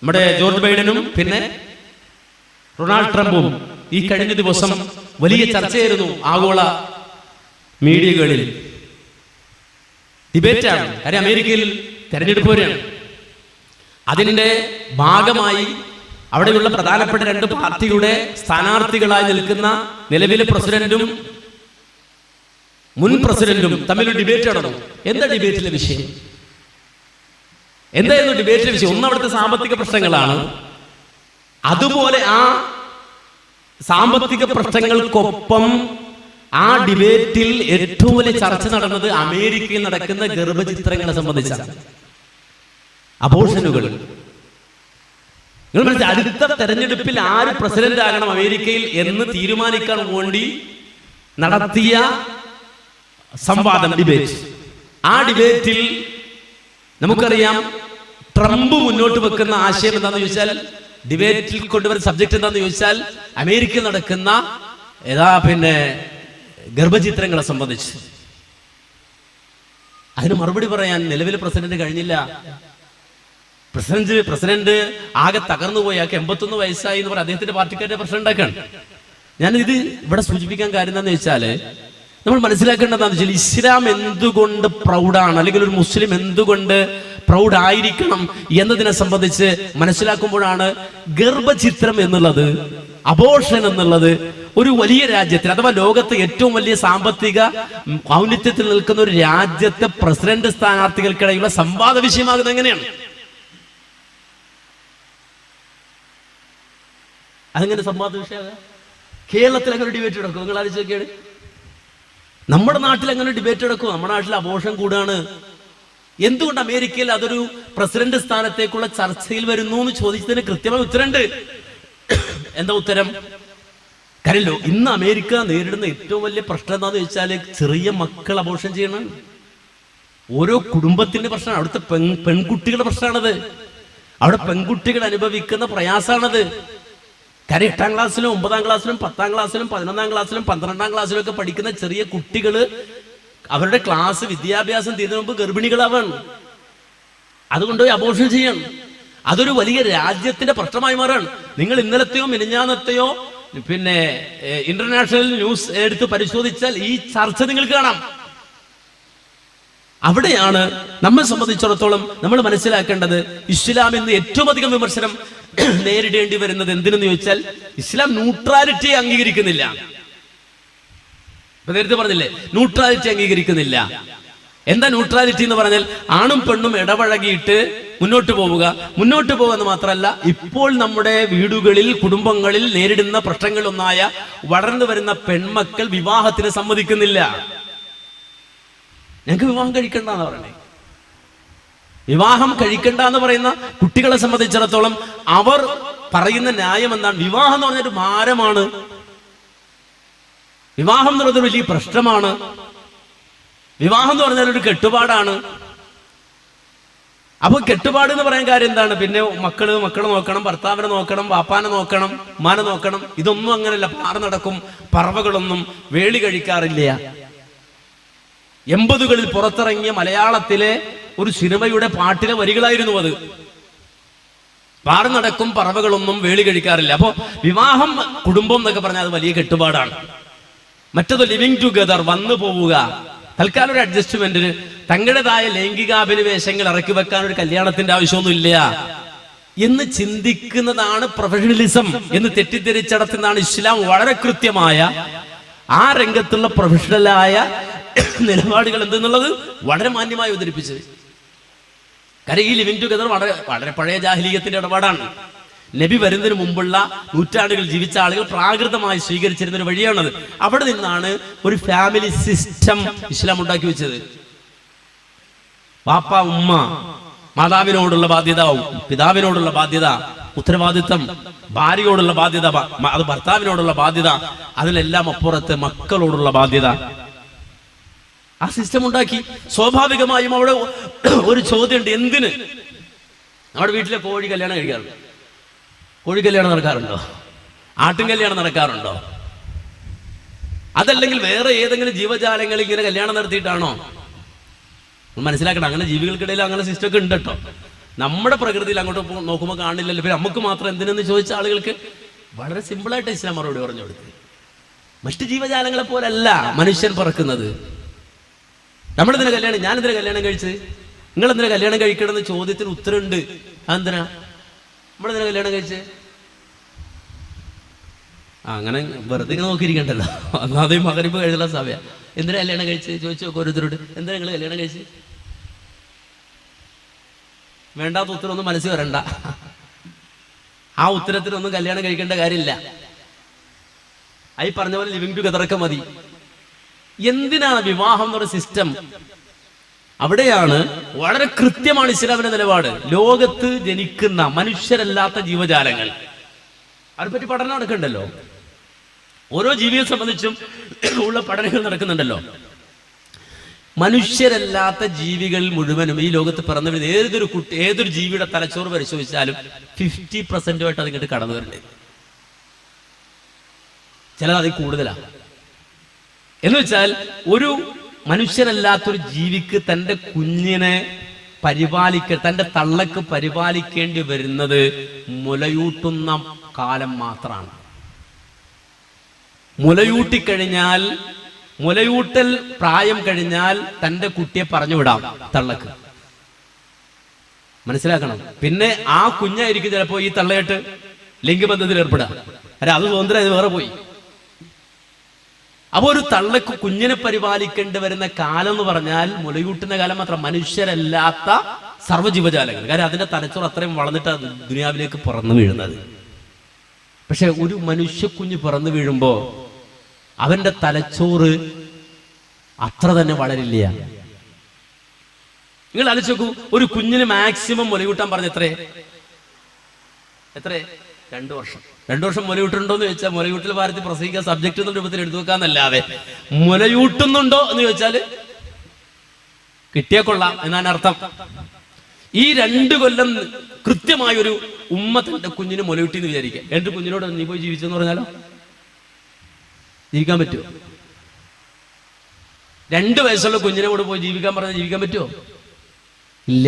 നമ്മുടെ ജോർജ് ബൈഡനും പിന്നെ ഡൊണാൾഡ് ട്രംപും ഈ കഴിഞ്ഞ ദിവസം വലിയ ചർച്ചയായിരുന്നു ആഗോള മീഡിയകളിൽ. ഡിബേറ്റാണ്, കാര്യം അമേരിക്കയിൽ തെരഞ്ഞെടുപ്പ് വരെയാണ്. അതിന്റെ ഭാഗമായി അവിടെയുള്ള പ്രധാനപ്പെട്ട 2 പാർട്ടിയുടെ സ്ഥാനാർത്ഥികളായി നിൽക്കുന്ന നിലവിലെ പ്രസിഡന്റും മുൻ പ്രസിഡന്റും തമ്മിലൊരു ഡിബേറ്റ് നടന്നു. എന്താ ഡിബേറ്റിലെ വിഷയം? എന്തായിരുന്നു ഡിബേറ്റിലെ വിഷയം? ഒന്ന്, അവിടുത്തെ സാമ്പത്തിക പ്രശ്നങ്ങളാണ്. അതുപോലെ ആ സാമ്പത്തിക പ്രശ്നങ്ങൾക്കൊപ്പം ആ ഡിബേറ്റിൽ ഏറ്റവും വലിയ ചർച്ച നടന്നത് അമേരിക്കയിൽ നടക്കുന്ന ഗർഭചിത്രങ്ങളെ സംബന്ധിച്ചാണ്, അബോർഷനുകൾ. നിങ്ങൾ മനസ്സിലായി, അടുത്ത തെരഞ്ഞെടുപ്പിൽ ആര് പ്രസിഡന്റ് ആകണം അമേരിക്കയിൽ എന്ന് തീരുമാനിക്കാൻ വേണ്ടി നടത്തിയ സംവാദം, ഡിബേറ്റ്. ആ ഡിബേറ്റിൽ നമുക്കറിയാം ട്രംപ് മുന്നോട്ട് വെക്കുന്ന ആശയം എന്താണെന്ന് ചോദിച്ചാൽ, ഡിബേറ്റിൽ കൊണ്ടുവരുന്ന സബ്ജക്ട് എന്താണെന്ന് ചോദിച്ചാൽ അമേരിക്കയിൽ നടക്കുന്ന ഗർഭചിത്രങ്ങളെ സംബന്ധിച്ച്. അതിന് മറുപടി പറയാൻ നിലവിലെ പ്രസിഡന്റ് കഴിഞ്ഞില്ല. പ്രസിഡന്റ് ആകെ തകർന്നുപോയി. ആകെ 81 വയസ്സായി എന്ന് പറഞ്ഞാൽ അദ്ദേഹത്തിന്റെ പാർട്ടിക്കാരുടെ പ്രസിഡന്റ് ആക്കാണ്. ഞാനിത് ഇവിടെ സൂചിപ്പിക്കാൻ കാര്യം എന്താണെന്ന് വെച്ചാല്, നമ്മൾ മനസ്സിലാക്കേണ്ടതാണെന്ന് വെച്ചാൽ ഇസ്ലാം എന്തുകൊണ്ട് പ്രൗഢാണ്, അല്ലെങ്കിൽ ഒരു മുസ്ലിം എന്തുകൊണ്ട് പ്രൗഡ് ആയിരിക്കണം എന്നതിനെ സംബന്ധിച്ച് മനസ്സിലാക്കുമ്പോഴാണ് ഗർഭചിത്രം എന്നുള്ളത്, അബോർഷൻ എന്നുള്ളത് ഒരു വലിയ രാജ്യത്തിൽ അഥവാ ലോകത്തെ ഏറ്റവും വലിയ സാമ്പത്തിക ഔന്നിത്യത്തിൽ നിൽക്കുന്ന ഒരു രാജ്യത്തെ പ്രസിഡന്റ് സ്ഥാനാർത്ഥികൾക്കിടയിലുള്ള സംവാദ വിഷയമാകുന്നത് എങ്ങനെയാണ്? അതെങ്ങനെ സംവാദ വിഷയമാകുക? കേരളത്തിൽ അങ്ങനെ ഡിബേറ്റ് നടക്കും? നിങ്ങൾ ആലോചിച്ചൊക്കെയാണ്. നമ്മുടെ നാട്ടിൽ അങ്ങനെ ഡിബേറ്റ് നടക്കും? നമ്മുടെ നാട്ടിൽ അബോർഷൻ കൂടാണ്. എന്തുകൊണ്ട് അമേരിക്കയിൽ അതൊരു പ്രസിഡന്റ് സ്ഥാനത്തേക്കുള്ള ചർച്ചയിൽ വരുന്നു എന്ന് ചോദിച്ചതിന് കൃത്യമായ ഉത്തരമുണ്ട്. എന്താ ഉത്തരം? കാര്യമല്ലോ, ഇന്ന് അമേരിക്ക നേരിടുന്ന ഏറ്റവും വലിയ പ്രശ്നം എന്താന്ന് വെച്ചാൽ ചെറിയ മക്കൾ അബോർഷൻ ചെയ്യണം. ഓരോ കുടുംബത്തിന്റെ പ്രശ്നമാണ്. അവിടുത്തെ പെൺകുട്ടികളുടെ പ്രശ്നമാണത്. അവിടെ പെൺകുട്ടികൾ അനുഭവിക്കുന്ന പ്രയാസമാണത്. കാര്യം 8ാം ക്ലാസ്സിലും 9ാം ക്ലാസ്സിലും 10ാം ക്ലാസ്സിലും 11ാം ക്ലാസ്സിലും 12ാം ക്ലാസ്സിലും ഒക്കെ പഠിക്കുന്ന ചെറിയ കുട്ടികള് അവരുടെ ക്ലാസ് വിദ്യാഭ്യാസം തീരുന്ന മുമ്പ് ഗർഭിണികളാവാണ്. അതുകൊണ്ട് അബോർഷൻ ചെയ്യണം. അതൊരു വലിയ രാജ്യത്തിന്റെ പ്രശ്നമായി മാറാണ്. നിങ്ങൾ ഇന്നലത്തെയോ മിനിഞ്ഞാന്നത്തെയോ ഇന്റർനാഷണൽ ന്യൂസ് എടുത്ത് പരിശോധിച്ചാൽ ഈ ചർച്ച നിങ്ങൾക്ക് കാണാം. അവിടെയാണ് നമ്മെ സംബന്ധിച്ചിടത്തോളം നമ്മൾ മനസ്സിലാക്കേണ്ടത്, ഇസ്ലാം ഇന്ന് ഏറ്റവും അധികം വിമർശനം നേരിടേണ്ടി വരുന്നത് എന്തിനെന്ന് ചോദിച്ചാൽ, ഇസ്ലാം ന്യൂട്രാലിറ്റി അംഗീകരിക്കുന്നില്ല. ഇപ്പൊ നേരത്തെ പറഞ്ഞില്ലേ, ന്യൂട്രാലിറ്റി അംഗീകരിക്കുന്നില്ല. എന്താ ന്യൂട്രാലിറ്റി എന്ന് പറഞ്ഞാൽ, ആണും പെണ്ണും ഇടപഴകിയിട്ട് മുന്നോട്ട് പോവുക എന്ന് മാത്രമല്ല, ഇപ്പോൾ നമ്മുടെ വീടുകളിൽ കുടുംബങ്ങളിൽ നേരിടുന്ന പ്രശ്നങ്ങളൊന്നായ വളർന്നു വരുന്ന പെൺമക്കൾ വിവാഹത്തിന് സമ്മതിക്കുന്നില്ല. ഞങ്ങൾക്ക് വിവാഹം കഴിക്കണ്ട എന്ന് പറയണേ. വിവാഹം കഴിക്കണ്ട എന്ന് പറയുന്ന കുട്ടികളെ സംബന്ധിച്ചിടത്തോളം അവർ പറയുന്ന ന്യായം എന്താണ്? വിവാഹം എന്ന് പറഞ്ഞൊരു ഭാരമാണ്, വിവാഹം എന്നുള്ളത് വലിയ പ്രശ്നമാണ്, വിവാഹം എന്ന് പറഞ്ഞാൽ ഒരു കെട്ടുപാടാണ്. അപ്പൊ കെട്ടുപാട് എന്ന് പറയാൻ കാര്യം എന്താണ്? പിന്നെ മക്കള് നോക്കണം, ഭർത്താവിനെ നോക്കണം, വാപ്പാനെ നോക്കണം, ഉമ്മാനെ നോക്കണം. ഇതൊന്നും അങ്ങനെയല്ല. പാറ നടക്കും, പറവകളൊന്നും വേളി കഴിക്കാറില്ല. 80കളിൽ പുറത്തിറങ്ങിയ മലയാളത്തിലെ ഒരു സിനിമയുടെ പാട്ടിലെ വരികളായിരുന്നു അത്. പാറ നടക്കും, പറവകളൊന്നും വേളി കഴിക്കാറില്ല. അപ്പോ വിവാഹം, കുടുംബം എന്നൊക്കെ പറഞ്ഞാൽ അത് വലിയ കെട്ടുപാടാണ്. മറ്റത് ലിവിങ് ടുഗദർ, വന്നു പോവുക, തൽക്കാലം ഒരു അഡ്ജസ്റ്റ്മെന്റിന് തങ്ങളുടേതായ ലൈംഗികാഭിനിവേശങ്ങൾ ഇറക്കി വെക്കാൻ ഒരു കല്യാണത്തിന്റെ ആവശ്യമൊന്നുമില്ല എന്ന് ചിന്തിക്കുന്നതാണ് പ്രൊഫഷണലിസം എന്ന് തെറ്റിദ്ധരിച്ചടത്തുന്നതാണ് ഇസ്ലാം വളരെ കൃത്യമായ ആ രംഗത്തുള്ള പ്രൊഫഷണലായ നിലപാടുകൾ എന്തെന്നുള്ളത് വളരെ മാന്യമായി അവതരിപ്പിച്ചത്. കാര്യം ഈ ലിവിങ് ടുഗദർ വളരെ വളരെ പഴയ ജാഹിലിയ്യത്തിന്റെ ഇടപാടാണ്. നബി വരുന്നതിന് മുമ്പുള്ള നൂറ്റാണ്ടുകൾ ജീവിച്ച ആളുകൾ പ്രാകൃതമായി സ്വീകരിച്ചിരുന്ന ഒരു വഴിയാണത്. അവിടെ നിന്നാണ് ഒരു ഫാമിലി സിസ്റ്റം ഇസ്ലാം ഉണ്ടാക്കി വെച്ചത്. പാപ്പ, ഉമ്മ, മാതാവിനോടുള്ള ബാധ്യത, പിതാവിനോടുള്ള ബാധ്യത, ഉത്തരവാദിത്തം, ഭാര്യയോടുള്ള ബാധ്യത, അത് ഭർത്താവിനോടുള്ള ബാധ്യത, അതിലെല്ലാം അപ്പുറത്ത് മക്കളോടുള്ള ബാധ്യത. ആ സിസ്റ്റം ഉണ്ടാക്കി. സ്വാഭാവികമായും അവിടെ ഒരു ചോദ്യമുണ്ട്, എന്തിന്? നമ്മുടെ വീട്ടിലെ കോഴി കല്യാണം കഴിക്കാറുണ്ട്, കോഴി കല്യാണം നടക്കാറുണ്ടോ? ആട്ടും കല്യാണം നടക്കാറുണ്ടോ? അതല്ലെങ്കിൽ വേറെ ഏതെങ്കിലും ജീവജാലങ്ങൾ ഇങ്ങനെ കല്യാണം നടത്തിയിട്ടാണോ? മനസ്സിലാക്കണം, അങ്ങനെ ജീവികൾക്കിടയിൽ അങ്ങനെ സിസ്റ്റം ഒക്കെ ഉണ്ട് കേട്ടോ. നമ്മുടെ പ്രകൃതിയിൽ അങ്ങോട്ട് നോക്കുമ്പോൾ കാണില്ലല്ലോ. പിന്നെ നമുക്ക് മാത്രം എന്തിനെന്ന് ചോദിച്ച ആളുകൾക്ക് വളരെ സിമ്പിളായിട്ട് ഇസ്ലാം മറുപടി പറഞ്ഞു കൊടുത്തു. മറ്റു ജീവജാലങ്ങളെ പോലല്ല മനുഷ്യൻ പറക്കുന്നത്. നമ്മളെന്തിനാ കല്യാണം, ഞാനെന്തിനാ കല്യാണം കഴിച്ചത്, നിങ്ങളെന്തിനാ കല്യാണം കഴിക്കണമെന്ന് ചോദ്യത്തിന് ഉത്തരമുണ്ട്. അതെന്തിനാ നമ്മളെന്തിനാ കല്യാണം കഴിച്ചത്? അങ്ങനെ വെറുതെ നോക്കിയിരിക്കണ്ടല്ലോ. ഒന്നാമതേ മകരിപ്പ് കഴിഞ്ഞുള്ള സമയ. എന്തിനാ കല്യാണം കഴിച്ച് ചോദിച്ചു നോക്കും ഓരോരുത്തരോട്, എന്തിനാ നിങ്ങൾ കല്യാണം കഴിച്ച്? വേണ്ടാത്ത ഉത്തരമൊന്നും മനസ്സിൽ വരണ്ട. ആ ഉത്തരത്തിനൊന്നും കല്യാണം കഴിക്കേണ്ട കാര്യമില്ല. ഈ പറഞ്ഞ പോലെ ലിവിങ് ടുഗദറൊക്കെ മതി. എന്തിനാണ് വിവാഹം എന്നൊരു സിസ്റ്റം? അവിടെയാണ് വളരെ കൃത്യമാണ് ഇസ്ലാമിന്റെ നിലപാട്. ലോകത്ത് ജനിക്കുന്ന മനുഷ്യരല്ലാത്ത ജീവജാലങ്ങൾ, അതിനെപ്പറ്റി പഠനം നടക്കുന്നുണ്ടല്ലോ. ഓരോ ജീവിയെ സംബന്ധിച്ചും ഉള്ള പഠനങ്ങൾ നടക്കുന്നുണ്ടല്ലോ. മനുഷ്യരല്ലാത്ത ജീവികൾ മുഴുവനും ഈ ലോകത്ത് പിറന്നു വരുന്ന ഏതൊരു ജീവിയുടെ തലച്ചോറ് പരിശോധിച്ചാലും 50% അതിങ്ങോട്ട് കടന്നു വരുന്നുണ്ട്. ചിലത് അതിൽ കൂടുതലാണ്. എന്ന് വെച്ചാൽ ഒരു മനുഷ്യനല്ലാത്തൊരു ജീവിക്ക് തൻ്റെ കുഞ്ഞിനെ തൻ്റെ തള്ളക്ക് പരിപാലിക്കേണ്ടി വരുന്നത് മുലയൂട്ടുന്ന കാലം മാത്രമാണ്. മുലയൂട്ടൽ പ്രായം കഴിഞ്ഞാൽ തൻ്റെ കുട്ടിയെ പറഞ്ഞു വിടാം തള്ളക്ക്. മനസ്സിലാക്കണം. പിന്നെ ആ കുഞ്ഞായിരിക്കും ചിലപ്പോ ഈ തള്ളയായിട്ട് ലിംഗബന്ധത്തിൽ ഏർപ്പെടുക. അത് സ്വതന്ത്രം, അത് വേറെ പോയി. അപ്പൊ ഒരു തള്ളക്ക് കുഞ്ഞിനെ പരിപാലിക്കേണ്ടി വരുന്ന കാലം എന്ന് പറഞ്ഞാൽ മുലയൂട്ടുന്ന കാലം മാത്രം. മനുഷ്യരല്ലാത്ത സർവ്വജീവജാലങ്ങൾ, കാര്യം അതിന്റെ തലച്ചോറ് അത്രയും വളർന്നിട്ട് ദുനിയാവിലേക്ക് പിറന്നു വീഴുന്നത്. പക്ഷെ ഒരു മനുഷ്യ കുഞ്ഞ് പിറന്നു വീഴുമ്പോ അവന്റെ തലച്ചോറ് അത്ര തന്നെ വളരില്ല. നിങ്ങൾ ആലോചിച്ച് നോക്കൂ, ഒരു കുഞ്ഞിന് മാക്സിമം മുലയൂട്ടാൻ പറഞ്ഞ എത്ര 2 വർഷം. 2 വർഷം മുലയൂട്ടുണ്ടോന്ന് ചോദിച്ചാൽ മുലയൂട്ടൽ ഭാരത്തിൽ പ്രസംഗിക്കാൻ സബ്ജക്ട് എന്ന രൂപത്തിൽ എടുത്തു വെക്കാന്നല്ലാതെ മുലയൂട്ടുന്നുണ്ടോ എന്ന് ചോദിച്ചാൽ കിട്ടിയാ കൊള്ളാം എന്നാണ് അർത്ഥം. ഈ 2 കൊല്ലം കൃത്യമായ ഒരു ഉമ്മ തന്റെ കുഞ്ഞിന് മുലയൂട്ടി എന്ന് വിചാരിക്കുക. എന്റെ കുഞ്ഞിനോട് നീ പോയി ജീവിച്ചെന്ന് പറഞ്ഞാലോ ജീവിക്കാൻ പറ്റുമോ? 2 വയസ്സുള്ള കുഞ്ഞിനെ കൂടെ പോയി ജീവിക്കാൻ പറഞ്ഞാൽ ജീവിക്കാൻ പറ്റുമോ? ഇല്ല.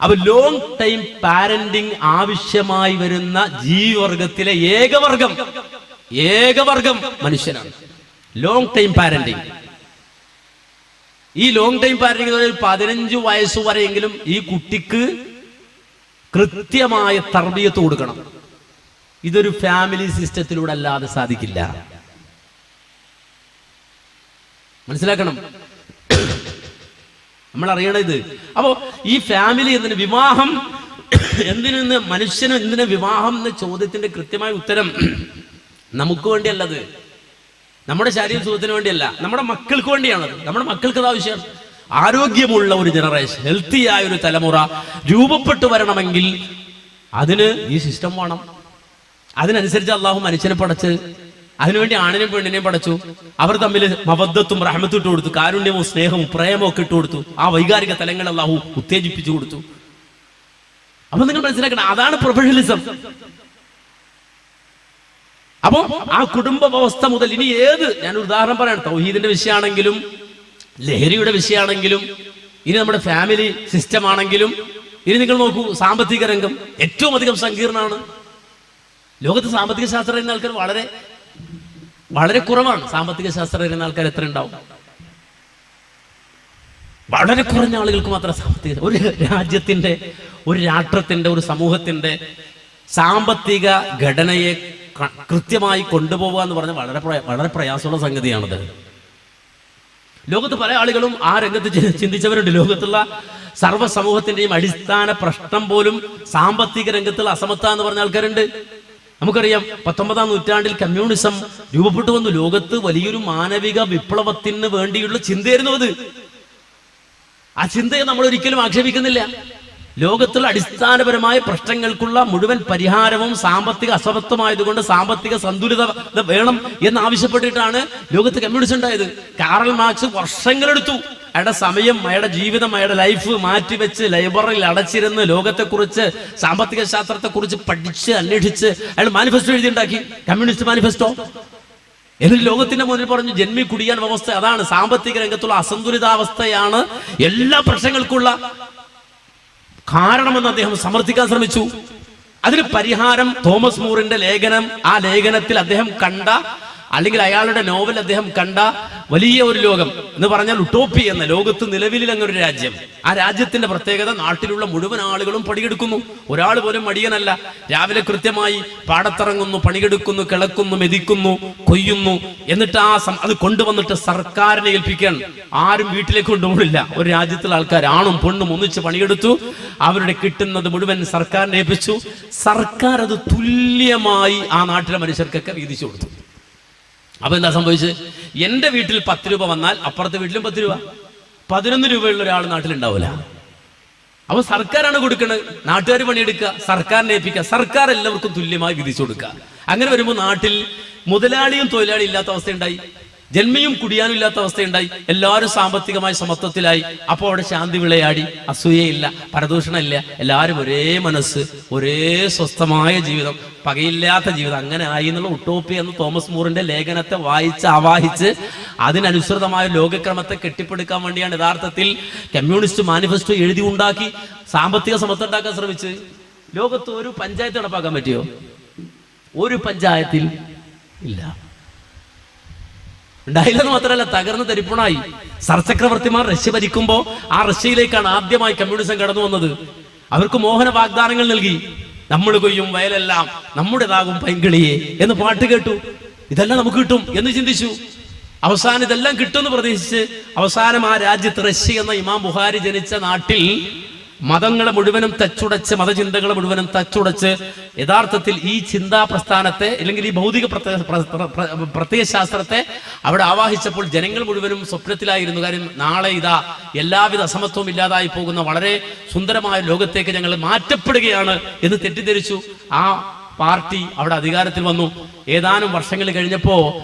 അപ്പൊ ലോങ് ടൈം പാരന്റിങ് ആവശ്യമായി വരുന്ന ജീവിവർഗത്തിലെ ഏകവർഗം മനുഷ്യനാണ്. Long time parenting. ഈ ലോങ് ടൈം പാരന്റിങ് 15 വയസ്സ് വരെയെങ്കിലും ഈ കുട്ടിക്ക് കൃത്യമായ തർബിയത്ത് കൊടുക്കണം. ഇതൊരു ഫാമിലി സിസ്റ്റത്തിലൂടെ അല്ലാതെ സാധിക്കില്ല. മനസ്സിലാക്കണം, നമ്മൾ അറിയണത്. അപ്പോ ഈ ഫാമിലി എന്തിന്, വിവാഹം എന്തിനെന്ന്, മനുഷ്യന് എന്തിന് വിവാഹം എന്ന ചോദ്യത്തിന്റെ കൃത്യമായ ഉത്തരം നമുക്ക് വേണ്ടിയല്ലത്, നമ്മുടെ ശാരീരിക സുഖത്തിന് വേണ്ടിയല്ല, നമ്മുടെ മക്കൾക്ക് വേണ്ടിയാണത്. നമ്മുടെ മക്കൾക്ക് അത് ആവശ്യം. ആരോഗ്യമുള്ള ഒരു ജനറേഷൻ, ഹെൽത്തിയായ ഒരു തലമുറ രൂപപ്പെട്ടു വരണമെങ്കിൽ അതിന് ഈ സിസ്റ്റം വേണം. അതിനനുസരിച്ച് അള്ളാഹു മനുഷ്യനെ പടച്ച്, അതിനുവേണ്ടി ആണിനെയും പെണ്ണിനെയും പടച്ചു. അവർ തമ്മിൽ മവദ്ദത്തും റഹ്മത്തും ഇട്ട് കൊടുത്തു, കാരുണ്യവും സ്നേഹവും പ്രേമവും ഒക്കെ ഇട്ട് കൊടുത്തു. ആ വൈകാരിക തലങ്ങൾ അള്ളാഹു ഉത്തേജിപ്പിച്ചു കൊടുത്തു. അപ്പൊ നിങ്ങൾ മനസ്സിലാക്കണം, അതാണ് പ്രൊഫഷണലിസം. അപ്പോ ആ കുടുംബ വ്യവസ്ഥ മുതൽ ഇനി ഞാൻ ഉദാഹരണം പറയാം, തൗഹീദിന്റെ വിഷയമാണെങ്കിലും ലഹരിയുടെ വിഷയമാണെങ്കിലും ഇനി നമ്മുടെ ഫാമിലി സിസ്റ്റം ആണെങ്കിലും ഇനി നിങ്ങൾ നോക്കൂ, സാമ്പത്തിക രംഗം ഏറ്റവും അധികം സങ്കീർണമാണ്. ലോകത്ത് സാമ്പത്തിക ശാസ്ത്രം എന്ന ആൾക്കാർ വളരെ വളരെ കുറവാണ്. സാമ്പത്തിക ശാസ്ത്രം എന്ന ആൾക്കാർ എത്ര ഉണ്ടാവും? വളരെ കുറഞ്ഞ ആളുകൾക്ക് മാത്രം സാമ്പത്തിക. ഒരു രാജ്യത്തിന്റെ, ഒരു രാഷ്ട്രത്തിന്റെ, ഒരു സമൂഹത്തിന്റെ സാമ്പത്തിക ഘടനയെ കൃത്യമായി കൊണ്ടുപോവുക എന്ന് പറഞ്ഞാൽ വളരെ വളരെ പ്രയാസമുള്ള സംഗതിയാണത്. ലോകത്ത് പല ആളുകളും ആ രംഗത്ത് ചിന്തിച്ചവരുണ്ട്. ലോകത്തുള്ള സർവ്വ സമൂഹത്തിന്റെയും അടിസ്ഥാന പ്രശ്നം പോലും സാമ്പത്തിക രംഗത്തുള്ള അസമത്വ എന്ന് പറഞ്ഞ ആൾക്കാരുണ്ട്. നമുക്കറിയാം 19-ാം നൂറ്റാണ്ടിൽ കമ്മ്യൂണിസം രൂപപ്പെട്ടു വന്നു. ലോകത്ത് വലിയൊരു മാനവിക വിപ്ലവത്തിന് വേണ്ടിയുള്ള ചിന്തയായിരുന്നു അത്. ആ ചിന്തയെ നമ്മൾ ഒരിക്കലും ആക്ഷേപിക്കുന്നില്ല. ലോകത്തുള്ള അടിസ്ഥാനപരമായ പ്രശ്നങ്ങൾക്കുള്ള മുഴുവൻ പരിഹാരവും സാമ്പത്തിക അസമത്വമായതുകൊണ്ട് സാമ്പത്തിക സന്തുലിതത വേണം എന്നാവശ്യപ്പെട്ടിട്ടാണ് ലോകത്ത് കമ്മ്യൂണിസം ഉണ്ടായത്. കാറൽ മാർക്സ് വർഷങ്ങളെടുത്തു. അയാളുടെ സമയം, അയാളുടെ ജീവിതം, അയാളുടെ ലൈഫ് മാറ്റിവെച്ച് ലൈബ്രറിയിൽ അടച്ചിരുന്ന് ലോകത്തെക്കുറിച്ച്, സാമ്പത്തിക ശാസ്ത്രത്തെക്കുറിച്ച് പഠിച്ച് അന്വേഷിച്ച് അയാൾ മാനിഫെസ്റ്റോ എഴുതിയുണ്ടാക്കി, കമ്മ്യൂണിസ്റ്റ് മാനിഫെസ്റ്റോ. എന്നിട്ട് ലോകത്തിന്റെ മുന്നിൽ പറഞ്ഞു ജന്മി കുടിയാൻ വ്യവസ്ഥ അതാണ്, സാമ്പത്തിക രംഗത്തുള്ള അസന്തുലിതാവസ്ഥയാണ് എല്ലാ പ്രശ്നങ്ങൾക്കുള്ള കാരണമെന്ന് അദ്ദേഹം സമർത്ഥിക്കാൻ ശ്രമിച്ചു. അതിന് പരിഹാരം തോമസ് മൂറിന്റെ ലേഖനം, ആ ലേഖനത്തിൽ അദ്ദേഹം കണ്ട, അല്ലെങ്കിൽ അയാളുടെ നോവൽ അദ്ദേഹം കണ്ട വലിയ ഒരു ലോകം എന്ന് പറഞ്ഞാൽ ഉട്ടോപ്പി എന്ന ലോകത്ത് നിലവിലങ്ങൊരു രാജ്യം. ആ രാജ്യത്തിന്റെ പ്രത്യേകത നാട്ടിലുള്ള മുഴുവൻ ആളുകളും പണിയെടുക്കുന്നു. ഒരാൾ പോലും മടിയനല്ല. രാവിലെ കൃത്യമായി പാടത്തിറങ്ങുന്നു, പണിയെടുക്കുന്നു, കിളക്കുന്നു, മെതിക്കുന്നു, കൊയ്യുന്നു. എന്നിട്ട് അത് കൊണ്ടുവന്നിട്ട് സർക്കാരിനെ ഏൽപ്പിക്കാൻ. ആരും വീട്ടിലേക്ക് കൊണ്ടുപോകില്ല. ഒരു രാജ്യത്തിലെ ആൾക്കാർ ആണും പെണ്ണും ഒന്നിച്ച് പണിയെടുത്തു. അവരുടെ കിട്ടുന്നത് മുഴുവൻ സർക്കാരിനെ ഏൽപ്പിച്ചു. സർക്കാർ അത് തുല്യമായി ആ നാട്ടിലെ മനുഷ്യർക്കൊക്കെ വീതിച്ചു കൊടുത്തു. അപ്പൊ എന്താ സംഭവിച്ചത്? എന്റെ വീട്ടിൽ 10 രൂപ വന്നാൽ അപ്പുറത്തെ വീട്ടിലും 10 രൂപ. 11 രൂപയുള്ള ഒരാൾ നാട്ടിലുണ്ടാവില്ല. അപ്പൊ സർക്കാരാണ് കൊടുക്കുന്നത്. നാട്ടുകാർ പണിയെടുക്കുക, സർക്കാരിനെ ഏൽപ്പിക്കുക, സർക്കാർ എല്ലാവർക്കും തുല്യമായി വിധിച്ചു കൊടുക്കുക. അങ്ങനെ വരുമ്പോൾ നാട്ടിൽ മുതലാളിയും തൊഴിലാളിയും ഇല്ലാത്ത അവസ്ഥയുണ്ടായി, ജന്മിയും കുടിയാനും ഇല്ലാത്ത അവസ്ഥയുണ്ടായി. എല്ലാവരും സാമ്പത്തികമായി സമത്വത്തിലായി. അപ്പോൾ അവിടെ ശാന്തി വിളയാടി, അസൂയയില്ല, പരദൂഷണമില്ല, എല്ലാവരും ഒരേ മനസ്സ്, ഒരേ സ്വസ്ഥമായ ജീവിതം, പകയില്ലാത്ത ജീവിതം. അങ്ങനെ ആയി എന്നുള്ള ഉട്ടോപ്പി എന്ന തോമസ് മൂറിന്റെ ലേഖനത്തെ വായിച്ച് ആവാഹിച്ച് അതിനനുസൃതമായ ലോകക്രമത്തെ കെട്ടിപ്പടുക്കാൻ വേണ്ടിയാണ് യഥാർത്ഥത്തിൽ കമ്മ്യൂണിസ്റ്റ് മാനിഫെസ്റ്റോ എഴുതി ഉണ്ടാക്കി സാമ്പത്തിക സമത്വം ഉണ്ടാക്കാൻ ശ്രമിച്ച്. ലോകത്ത് ഒരു പഞ്ചായത്ത് നടപ്പാക്കാൻ പറ്റിയോ? ഒരു പഞ്ചായത്തിൽ ഇല്ല. ഉണ്ടായില്ലെന്ന് മാത്രമല്ല, തകർന്ന് തരിപ്പണായി. സർചക്രവർത്തിമാർ റഷ്യ ഭരിക്കുമ്പോൾ ആ റഷ്യയിലേക്കാണ് ആദ്യമായി കമ്മ്യൂണിസം കടന്നു വന്നത്. അവർക്ക് മോഹന വാഗ്ദാനങ്ങൾ നൽകി. നമ്മൾ കൊയ്യും വയലെല്ലാം നമ്മുടേതാകും പൈങ്കിളിയെ എന്ന് പാട്ട് കേട്ടു. ഇതെല്ലാം നമുക്ക് കിട്ടും എന്ന് ചിന്തിച്ചു. അവസാനം ഇതെല്ലാം കിട്ടുമെന്ന് പ്രതീക്ഷിച്ച് അവസാനം ആ രാജ്യത്ത് റഷ്യ എന്ന ഇമാം ബുഖാരി ജനിച്ച നാട്ടിൽ മതങ്ങളെ മുഴുവനും തച്ചുടച്ച്, മതചിന്തകളെ മുഴുവനും തച്ചുടച്ച് യഥാർത്ഥത്തിൽ ഈ ചിന്താ പ്രസ്ഥാനത്തെ, അല്ലെങ്കിൽ ഈ ഭൗതിക പ്രത്യയശാസ്ത്രത്തെ അവിടെ ആവാഹിച്ചപ്പോൾ ജനങ്ങൾ മുഴുവനും സ്വപ്നത്തിലായിരുന്നു. കാര്യം നാളെ ഇതാ എല്ലാവിധ അസമത്വവും ഇല്ലാതായി പോകുന്ന വളരെ സുന്ദരമായ ലോകത്തേക്ക് ഞങ്ങൾ മാറ്റപ്പെടുകയാണ് എന്ന് തെറ്റിദ്ധരിച്ചു. ആ പാർട്ടി അവിടെ അധികാരത്തിൽ വന്നു. ഏതാനും വർഷങ്ങൾ കഴിഞ്ഞപ്പോ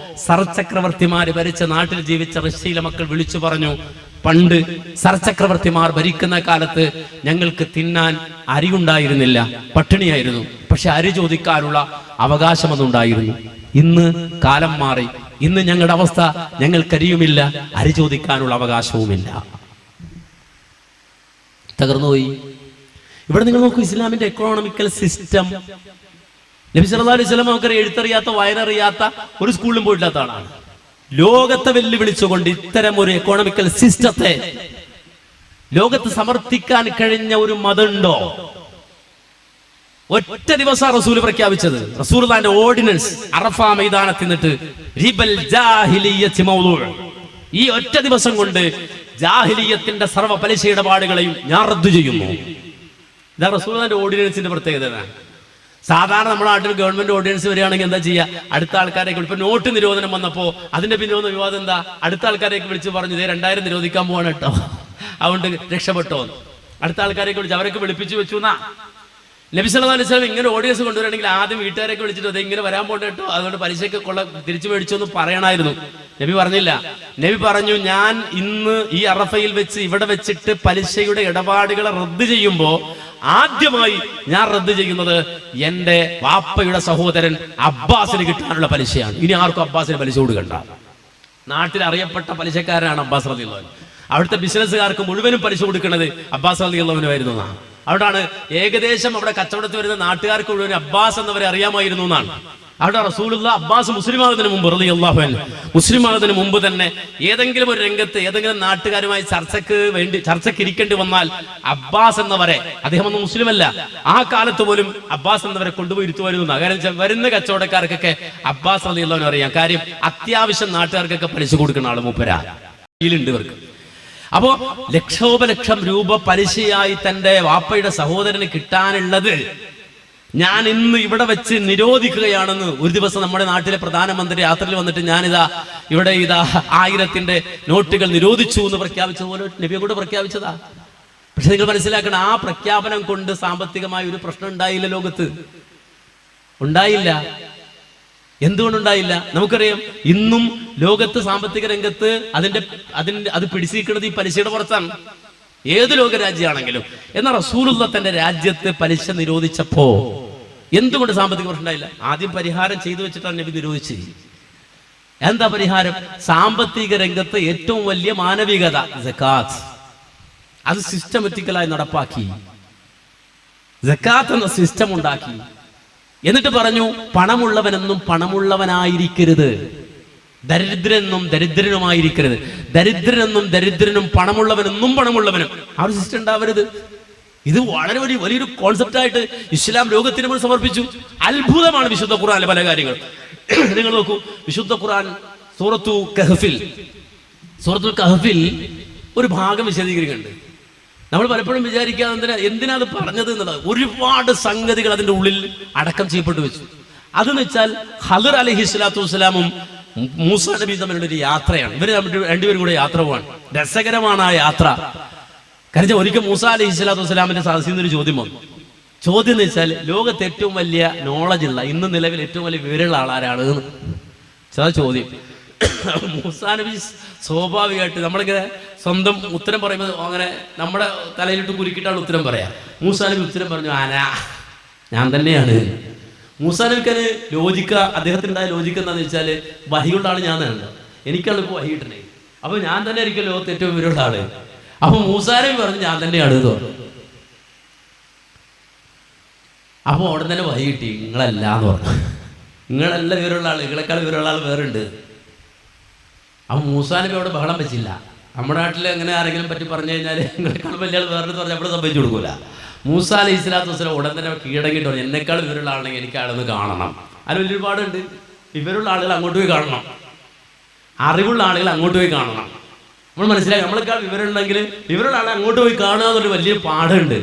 സർചക്രവർത്തിമാര് ഭരിച്ച നാട്ടിൽ ജീവിച്ച റഷ്യയിലെ മക്കൾ വിളിച്ചു പറഞ്ഞു, പണ്ട് സർചക്രവർത്തിമാർ ഭരിക്കുന്ന കാലത്ത് ഞങ്ങൾക്ക് തിന്നാൻ അരിയുണ്ടായിരുന്നില്ല, പട്ടിണിയായിരുന്നു. പക്ഷെ അരി ചോദിക്കാനുള്ള അവകാശം അതുണ്ടായിരുന്നു. ഇന്ന് കാലം മാറി. ഇന്ന് ഞങ്ങളുടെ അവസ്ഥ, ഞങ്ങൾക്കരിയുമില്ല, അരി ചോദിക്കാനുള്ള അവകാശവുമില്ല. തകർന്നുപോയി. ഇവിടെ നിങ്ങൾ നോക്കൂ, ഇസ്ലാമിന്റെ എക്കണോമിക്കൽ സിസ്റ്റം. നബി സല്ലല്ലാഹു അലൈഹി വസല്ലം നമുക്കറിയാം, എഴുത്തറിയാത്ത വായനറിയാത്ത ഒരു സ്കൂളിലും പോയിട്ടില്ലാത്ത ആളാണ്. ലോകത്തെ വെല്ലുവിളിച്ചുകൊണ്ട് ഇത്തരം ഒരു എക്കണോമിക്കൽ സിസ്റ്റത്തെ ലോകത്ത് സമർത്ഥിക്കാൻ കഴിഞ്ഞ ഒരു മതമുണ്ടോ? ഒറ്റ ദിവസം റസൂൽ പ്രഖ്യാപിച്ചത്, റസൂലുള്ളാഹിന്റെ ഓർഡിനൻസ് അറഫ മൈതാനത്തിൽ നിന്നിട്ട് റിബൽ ജാഹിലിയ്യത്തി മൗദൂ, ഈ ഒറ്റ ദിവസം കൊണ്ട് ജാഹിലിയ്യത്തിന്റെ സർവ്വ പലിശ ഇടപാടുകളെയും ഞാൻ റദ്ദു ചെയ്യുന്നു. ഇതാ റസൂലുള്ളാഹിന്റെ ഓർഡിനൻസിന്റെ പ്രത്യേകത. സാധാരണ നമ്മുടെ നാട്ടിൽ ഗവൺമെന്റ് ഓർഡിനൻസ് വരികയാണെങ്കിൽ എന്താ ചെയ്യുക? അടുത്ത ആൾക്കാരേക്ക്, ഇപ്പൊ നോട്ട് നിരോധനം വന്നപ്പോ അതിന്റെ പിന്നെ വന്ന വിവാദം എന്താ? അടുത്ത ആൾക്കാരേക്ക് വിളിച്ച് പറഞ്ഞു, 2000 നിരോധിക്കാൻ പോവാണ് കേട്ടോ, അതുകൊണ്ട് രക്ഷപ്പെട്ടോ. അടുത്ത ആൾക്കാരേക്ക് വിളിച്ച് അവരൊക്കെ വിളിപ്പിച്ചു വെച്ചു എന്നാ. നബി സല്ലല്ലാഹു അലൈഹി വസല്ലം ഇങ്ങനെ ഓർഡിനൻസ് കൊണ്ടുവരണമെങ്കിൽ ആദ്യം വീട്ടുകാരൊക്കെ വിളിച്ചിട്ട് അത് ഇങ്ങനെ വരാൻ പോകണ്ട കേട്ടോ, അതുകൊണ്ട് പലിശയ്ക്ക് കൊള്ള തിരിച്ചു മേടിച്ചു എന്ന് പറയണമായിരുന്നു. നബി പറഞ്ഞില്ല. നബി പറഞ്ഞു, ഞാൻ ഇന്ന് ഈ അറഫയിൽ വെച്ച് ഇവിടെ വെച്ചിട്ട് പലിശയുടെ ഇടപാടുകളെ റദ്ദ് ചെയ്യുമ്പോ ആദ്യമായി ഞാൻ റദ്ദ് ചെയ്യുന്നത് എന്റെ വാപ്പയുടെ സഹോദരൻ അബ്ബാസിന് കിട്ടാനുള്ള പലിശയാണ്. ഇനി ആർക്കും അബ്ബാസിന് പലിശ കൊടുക്കണ്ട. നാട്ടിൽ അറിയപ്പെട്ട പലിശക്കാരനാണ് അബ്ബാസ് റളിയല്ലാഹു അൻഹു. അവിടുത്തെ ബിസിനസ്സുകാർക്ക് മുഴുവനും പലിശ കൊടുക്കുന്നത് അബ്ബാസ് റളിയല്ലാഹു അൻഹു ആയിരുന്നു എന്നാണ്. അവിടാണ് ഏകദേശം അവിടെ കച്ചവടത്തിൽ വരുന്ന നാട്ടുകാർക്ക് മുഴുവൻ അബ്ബാസ് എന്നവരെ അറിയാമായിരുന്നു എന്നാണ്. അവിടെ റസൂലുള്ള അബ്ബാസ് മുസ്ലിമാകുന്നതിന് മുമ്പ് റളിയല്ലാഹു അൻഹു മുസ്ലിമാകുന്നതിന് മുമ്പ് തന്നെ ഏതെങ്കിലും ഒരു രംഗത്ത് ഏതെങ്കിലും നാട്ടുകാരുമായി ചർച്ചയ്ക്ക് ഇരിക്കേണ്ടി വന്നാൽ അബ്ബാസ് എന്നവരെ, അദ്ദേഹം ഒന്നും മുസ്ലിമല്ല, ആ കാലത്ത് പോലും അബ്ബാസ് എന്നവരെ കൊണ്ടുപോയി ഇരുത്തുമായിരുന്നു. കാരണം വരുന്ന കച്ചവടക്കാർക്കൊക്കെ അബ്ബാസ് റളിയല്ലാഹു അൻഹു അറിയാം. കാര്യം അത്യാവശ്യം നാട്ടുകാർക്കൊക്കെ പലിശ കൊടുക്കുന്ന ആള് മൂപ്പരാ. കയ്യിലുണ്ട് ഇവർക്ക്. അപ്പോ ലക്ഷോപലക്ഷം രൂപ പലിശയായി തന്റെ വാപ്പയുടെ സഹോദരന് കിട്ടാനുള്ളത് ഞാൻ ഇന്ന് ഇവിടെ വെച്ച് നിരോധിക്കുകയാണെന്ന് ഒരു ദിവസം നമ്മുടെ നാട്ടിലെ പ്രധാനമന്ത്രി യാത്രയിൽ വന്നിട്ട് ഞാനിതാ ഇവിടെ 1000-ന്റെ നോട്ടുകൾ നിരോധിച്ചു എന്ന് പ്രഖ്യാപിച്ചതുപോലെ നബിയെ കൂടെ പ്രഖ്യാപിച്ചതാ. പക്ഷെ നിങ്ങൾ മനസ്സിലാക്കണം, ആ പ്രഖ്യാപനം കൊണ്ട് സാമ്പത്തികമായ ഒരു പ്രശ്നം ഉണ്ടായില്ല, ലോകത്ത് ഉണ്ടായില്ല. എന്തുകൊണ്ടുണ്ടായില്ല? നമുക്കറിയാം, ഇന്നും ലോകത്ത് സാമ്പത്തിക രംഗത്ത് അത് പിടിച്ചിരിക്കുന്നത് ഈ പലിശയുടെ പുറത്താണ്, ഏത് ലോകരാജ്യമാണെങ്കിലും. എന്നാൽ റസൂലുള്ള തന്റെ രാജ്യത്ത് പലിശ നിരോധിച്ചപ്പോ എന്തുകൊണ്ട് സാമ്പത്തിക പ്രശ്നം ഉണ്ടായില്ല? ആദ്യം പരിഹാരം ചെയ്തു വെച്ചിട്ടാണ് നബി നിരോധിച്ചത്. എന്താ പരിഹാരം? സാമ്പത്തിക രംഗത്ത് ഏറ്റവും വലിയ മാനവികത സകാത്ത്, അത് സിസ്റ്റമാറ്റിക്കലായി നടപ്പാക്കി. സകാത്ത് എന്ന സിസ്റ്റം ഉണ്ടാക്കി. എന്നിട്ട് പറഞ്ഞു, പണമുള്ളവനെന്നും പണമുള്ളവനായിരിക്കരുത്, ദരിദ്രനെന്നും ദരിദ്രനുമായിരിക്കരുത്, ദരിദ്രനെന്നും ദരിദ്രനും പണമുള്ളവനെന്നും പണമുള്ളവനും. ആ ഒരു സിസ്റ്റം ഉണ്ടാവരുത്. ഇത് വളരെ വലിയൊരു കോൺസെപ്റ്റായിട്ട് ഇസ്ലാം ലോകത്തിന് മുന്നിൽ സമർപ്പിച്ചു. അത്ഭുതമാണ് വിശുദ്ധ ഖുർആനിലെ പല കാര്യങ്ങൾ. നിങ്ങൾ നോക്കൂ, വിശുദ്ധ ഖുർആൻ സൂറത്തുൽ കഹ്ഫിൽ ഒരു ഭാഗം വിശദീകരിക്കുന്നുണ്ട്. നമ്മൾ പലപ്പോഴും വിചാരിക്കാതെ എന്തിനാ അത് പറഞ്ഞത് എന്നുള്ളത്. ഒരുപാട് സംഗതികൾ അതിന്റെ ഉള്ളിൽ അടക്കം ചെയ്യപ്പെട്ടു വെച്ചു. അതെന്ന് വെച്ചാൽ ഖദർ അലൈഹിസ്സലാത്തു വസ്സലാമും മൂസാ നബി തമ്മിലുള്ള ഒരു യാത്രയാണ്. ഇവര് രണ്ടുപേരും കൂടെ യാത്ര പോവാണ്. രസകരമാണ് ആ യാത്ര. കാരണം ഒരിക്കൽ മൂസാ അലൈഹിസ്സലാത്തു വസ്സലാമിന്റെ സദസ്സിൽ നിന്നൊരു ചോദ്യം വന്നു. ചോദ്യം എന്ന് വെച്ചാൽ, ലോകത്ത് ഏറ്റവും വലിയ നോളജ് ഉള്ള, ഇന്ന് നിലവിൽ ഏറ്റവും വലിയ വിവരമുള്ള ആളാരാണ് ചോദ്യം. മൂസാ നബി സ്വാഭാവികമായിട്ട് നമ്മളിങ്ങനെ സ്വന്തം ഉത്തരം പറയുമ്പോൾ അങ്ങനെ നമ്മുടെ തലയിലിട്ട് കുരുക്കിയിട്ടാണ് ഉത്തരം പറയാം. മൂസാ നബി ഉത്തരം പറഞ്ഞു, ഞാൻ തന്നെയാണ്. മൂസാ നബിക്കത് അദ്ദേഹത്തിനുണ്ടായ ലോജിക്ക് എന്താണെന്ന് വെച്ചാൽ, വഹിയുള്ള ആള് ഞാൻ തന്നെ, എനിക്കാണ് ഇപ്പോൾ വഹി കിട്ടണേ. അപ്പൊ ഞാൻ തന്നെ ആയിരിക്കും ലോകത്ത് ഏറ്റവും വിവരമുള്ള ആള്. അപ്പൊ മൂസാ നബി പറഞ്ഞു, ഞാൻ തന്നെയാണ് എന്ന് പറഞ്ഞു. അപ്പൊ അവിടെ തന്നെ വഹി കിട്ടി, നിങ്ങളല്ല എന്ന് പറഞ്ഞു. നിങ്ങളല്ല വിവരമുള്ള ആള്, നിങ്ങളെക്കാൾ വിവരമുള്ള ആൾ വേറെ ഉണ്ട്. അപ്പൊ മൂസാ നബി അവിടെ ബഹളം വെച്ചില്ല. നമ്മുടെ നാട്ടിൽ എങ്ങനെ ആരെങ്കിലും പറ്റി പറഞ്ഞു കഴിഞ്ഞാൽ നിങ്ങളെക്കാൾ വലിയ ആൾ വേറെ പറഞ്ഞാൽ അവിടെ സംഭവിച്ചു കൊടുക്കൂല. മൂസാ അലൈഹി സ്വലാത്തു വസ്സലാം ഉടൻ തന്നെ കീഴടങ്ങിയിട്ട് പറഞ്ഞു, എന്നെക്കാൾ വിവരമുള്ള ആളെങ്കിൽ എനിക്ക് ആളെന്ന് കാണണം. അതിൽ വലിയൊരു പാടുണ്ട്. വിവരമുള്ള ആളുകൾ അങ്ങോട്ട് പോയി കാണണം, അറിവുള്ള ആളുകൾ അങ്ങോട്ട് പോയി കാണണം. നമ്മൾ മനസ്സിലാക്കി, നമ്മളെക്കാൾ വിവരമുണ്ടെങ്കിൽ വിവരമുള്ള ആളെ അങ്ങോട്ട് പോയി കാണുക എന്നൊരു വലിയ പാടുണ്ട്.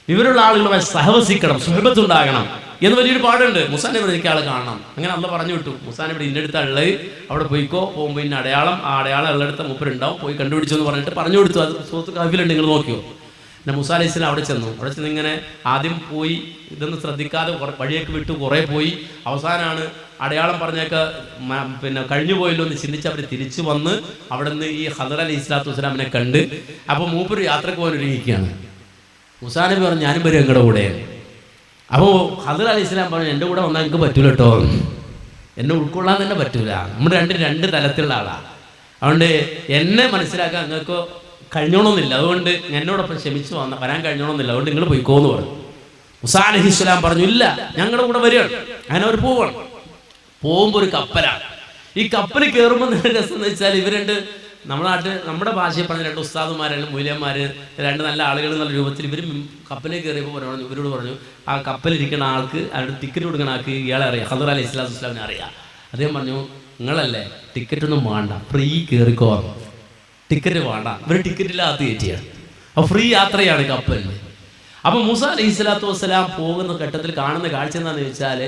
വിവരമുള്ള ആളുകളുമായി സഹവസിക്കണം, സുഹബത്തുണ്ടാകണം എന്ന് വലിയൊരു പാടുണ്ട്. മൂസാ നബി എനിക്ക് ആളെ കാണണം. അങ്ങനെ അള്ളാഹ് പറഞ്ഞു വിട്ടു, മൂസാ നബി ഇന്ന അടുത്ത ഉള്ളത് അവിടെ പോയിക്കോ, പോകുമ്പോൾ ഇന്ന അടയാളം, ആ അടയാളം ഉള്ളടുത്ത മൂപ്പരുണ്ടാവും, പോയി കണ്ടുപിടിച്ചു എന്ന് പറഞ്ഞിട്ട് പറഞ്ഞു കൊടുത്തു. അത് സൂറത്തുൽ കഹ്ഫിലുണ്ട്, നിങ്ങൾ നോക്കിയോ. പിന്നെ മൂസാ അലൈഹി സ്വലാം അവിടെ ചെന്ന് ഇങ്ങനെ ആദ്യം പോയി ഇതൊന്നും ശ്രദ്ധിക്കാതെ വഴിയൊക്കെ വിട്ടു കുറേ പോയി. അവസാനമാണ് അടയാളം പറഞ്ഞേക്ക് പിന്നെ കഴിഞ്ഞു പോയല്ലോ എന്ന് ചിന്തിച്ച് അവർ തിരിച്ചു വന്ന് അവിടെ നിന്ന് ഈ ഖദർ അലൈഹി സ്വലാത്തു വസ്സലാമിനെ കണ്ട്. അപ്പോൾ മൂപ്പര് യാത്രക്ക് പോകാൻ ഒരുങ്ങിയിരിക്കുകയാണ്. മൂസാ നബി പറഞ്ഞു, ഞാനും വരും നിങ്ങളുടെ കൂടെ. അപ്പോൾ ഖദർ അലൈഹി സ്വലാം പറഞ്ഞു, എൻ്റെ കൂടെ വന്നാൽ എനിക്ക് പറ്റൂല കേട്ടോ, എന്നെ ഉൾക്കൊള്ളാൻ തന്നെ പറ്റൂല. നമ്മുടെ രണ്ട് തലത്തിലുള്ള ആളാണ്. അതുകൊണ്ട് എന്നെ മനസ്സിലാക്കാൻ നിങ്ങൾക്ക് കഴിഞ്ഞോണമെന്നില്ല, അതുകൊണ്ട് എന്നോടൊപ്പം ക്ഷമിച്ചു വരാൻ കഴിഞ്ഞോണമെന്നില്ല, അതുകൊണ്ട് നിങ്ങൾ പോയിക്കോന്ന് പറഞ്ഞു. മൂസാ അലൈഹിസ്സലാം പറഞ്ഞു, ഇല്ല, ഞങ്ങളുടെ കൂടെ വരികയാണ്. അങ്ങനെ അവർ പോവുകയാണ്. പോകുമ്പോൾ ഒരു കപ്പലാണ്. ഈ കപ്പൽ കയറുമ്പോൾ രസം എന്ന് വെച്ചാൽ, നമ്മുടെ ഭാഷയിൽ പറഞ്ഞ 2 ഉസ്താദുമാരും മൂല്യന്മാർ, 2 നല്ല ആളുകൾ എന്നുള്ള രൂപത്തിൽ ഇവർ കപ്പലിൽ കയറിയപ്പോൾ ഇവരോട് പറഞ്ഞു, ആ കപ്പലിരിക്കുന്ന ആൾക്ക്, അവരുടെ ടിക്കറ്റ് കൊടുക്കുന്ന ആൾക്ക് ഇയാളെ അറിയാം, ഖദർ അലൈഹി സ്വലാത്തു വസ്സലാമിനെ അറിയാം. അദ്ദേഹം പറഞ്ഞു, നിങ്ങളല്ലേ ടിക്കറ്റൊന്നും വേണ്ട, ഫ്രീ കയറിക്കോ, ടിക്കറ്റ് വേണ്ട. ഇവർ ടിക്കറ്റില്ലാത്ത കയറ്റിയാണ്. അപ്പോൾ ഫ്രീ യാത്രയാണ് കപ്പലിൽ. അപ്പോൾ മൂസാ അലൈഹി സ്വലാത്തു വസ്സലാം പോകുന്ന ഘട്ടത്തിൽ കാണുന്ന കാഴ്ച എന്താണെന്ന് വെച്ചാൽ,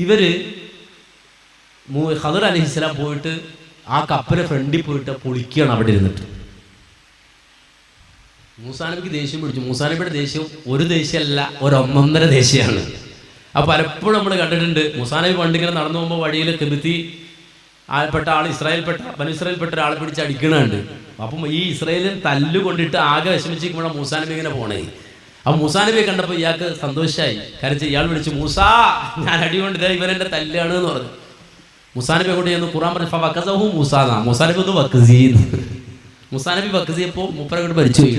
ഇവര് ഖദർ അലൈഹി സ്വലാം പോയിട്ട് ആ കപ്പലെ ഫ്രണ്ടിൽ പോയിട്ട് പൊളിക്കുകയാണ് അവിടെ ഇരുന്നിട്ട്. മൂസാ നബിക്ക് ദേഷ്യം പിടിച്ചു. മൂസാ നബിയുടെ ദേഷ്യം ഒരു ദേഷ്യമല്ല, 1.5 ദേഷ്യമാണ്. അപ്പോൾ പലപ്പോഴും നമ്മൾ കണ്ടിട്ടുണ്ട്, മൂസാ നബി പണ്ടിങ്ങനെ നടന്നു പോകുമ്പോൾ വഴിയിൽ കിബിത്തി ആൾപ്പെട്ട ആൾ, ബനു ഇസ്രായേൽപ്പെട്ട ഒരാളെ പിടിച്ച് അടിക്കണുണ്ട്. അപ്പം ഈ ഇസ്രായേലിൽ തല്ലുകൊണ്ടിട്ട് ആകെ വിഷമിച്ചിരിക്കുമ്പോഴാണ് മൂസാ നബി ഇങ്ങനെ പോണേ. അപ്പം മൂസാ നബിയെ കണ്ടപ്പോൾ ഇയാൾക്ക് സന്തോഷമായി. കാരണം ഇയാൾ വിളിച്ചു, മൂസാ, ഞാൻ അടികൊണ്ടില്ല, ഇവരെൻ്റെ തല്ലാണ് എന്ന് പറഞ്ഞു. മൂസാ നബി അങ്ങോട്ട് ചെന്ന് ഖുർആൻ പറഞ്ഞു, ഫവക്കസഹു മൂസാ, മൂസാ നബി ഒന്ന് വക്കസീന്ന്. മൂസാ നബി വക്കസിയപ്പോൾ മൂപ്പര അങ്ങോട്ട് ഭരിച്ചു പോയി,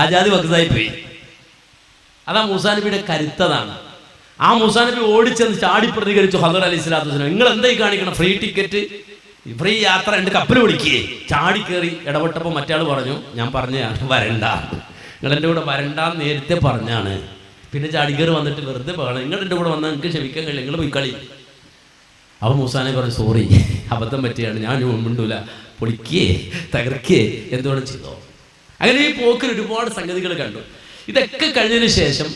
ആജാദി വക്കസായി പോയി. അതാ മൂസാ നബിയുടെ കരുത്തതാണ്. ആ മൂസാ നബി ഓടിച്ചെന്ന് ചാടി പ്രതികരിച്ചു ഖദർ അലൈഹി സ്വലാത്തു വസ്സലാം, നിങ്ങൾ എന്തായി കാണിക്കണം, ഫ്രീ ടിക്കറ്റ്, ഫ്രീ യാത്ര, 2 കപ്പൽ പിടിക്കുകയെ. ചാടി കയറി ഇടപെട്ടപ്പോൾ മറ്റേ പറഞ്ഞു, ഞാൻ പറഞ്ഞതാണ് വരണ്ട, നിങ്ങൾ എൻ്റെ കൂടെ വരണ്ടാന്ന് നേരത്തെ പറഞ്ഞാണ്, പിന്നെ ചാടി കയറി വന്നിട്ട് വെറുതെ പറയണം, നിങ്ങൾ എൻ്റെ കൂടെ വന്നാൽ നിങ്ങൾക്ക് ക്ഷമിക്കാൻ കഴിയില്ല, നിങ്ങൾ പോയി കളി. അപ്പോൾ മൂസാ നബി പറഞ്ഞു, സോറി, അബദ്ധം പറ്റിയാണ്, ഞാൻ മുണ്ടൂല, പൊളിക്കേ തകർക്കേ എന്തുകൊണ്ട് ചെയ്തോ. അങ്ങനെ ഈ പോക്കിൽ ഒരുപാട് സംഗതികൾ കണ്ടു. ഇതൊക്കെ കഴിഞ്ഞതിന് ശേഷം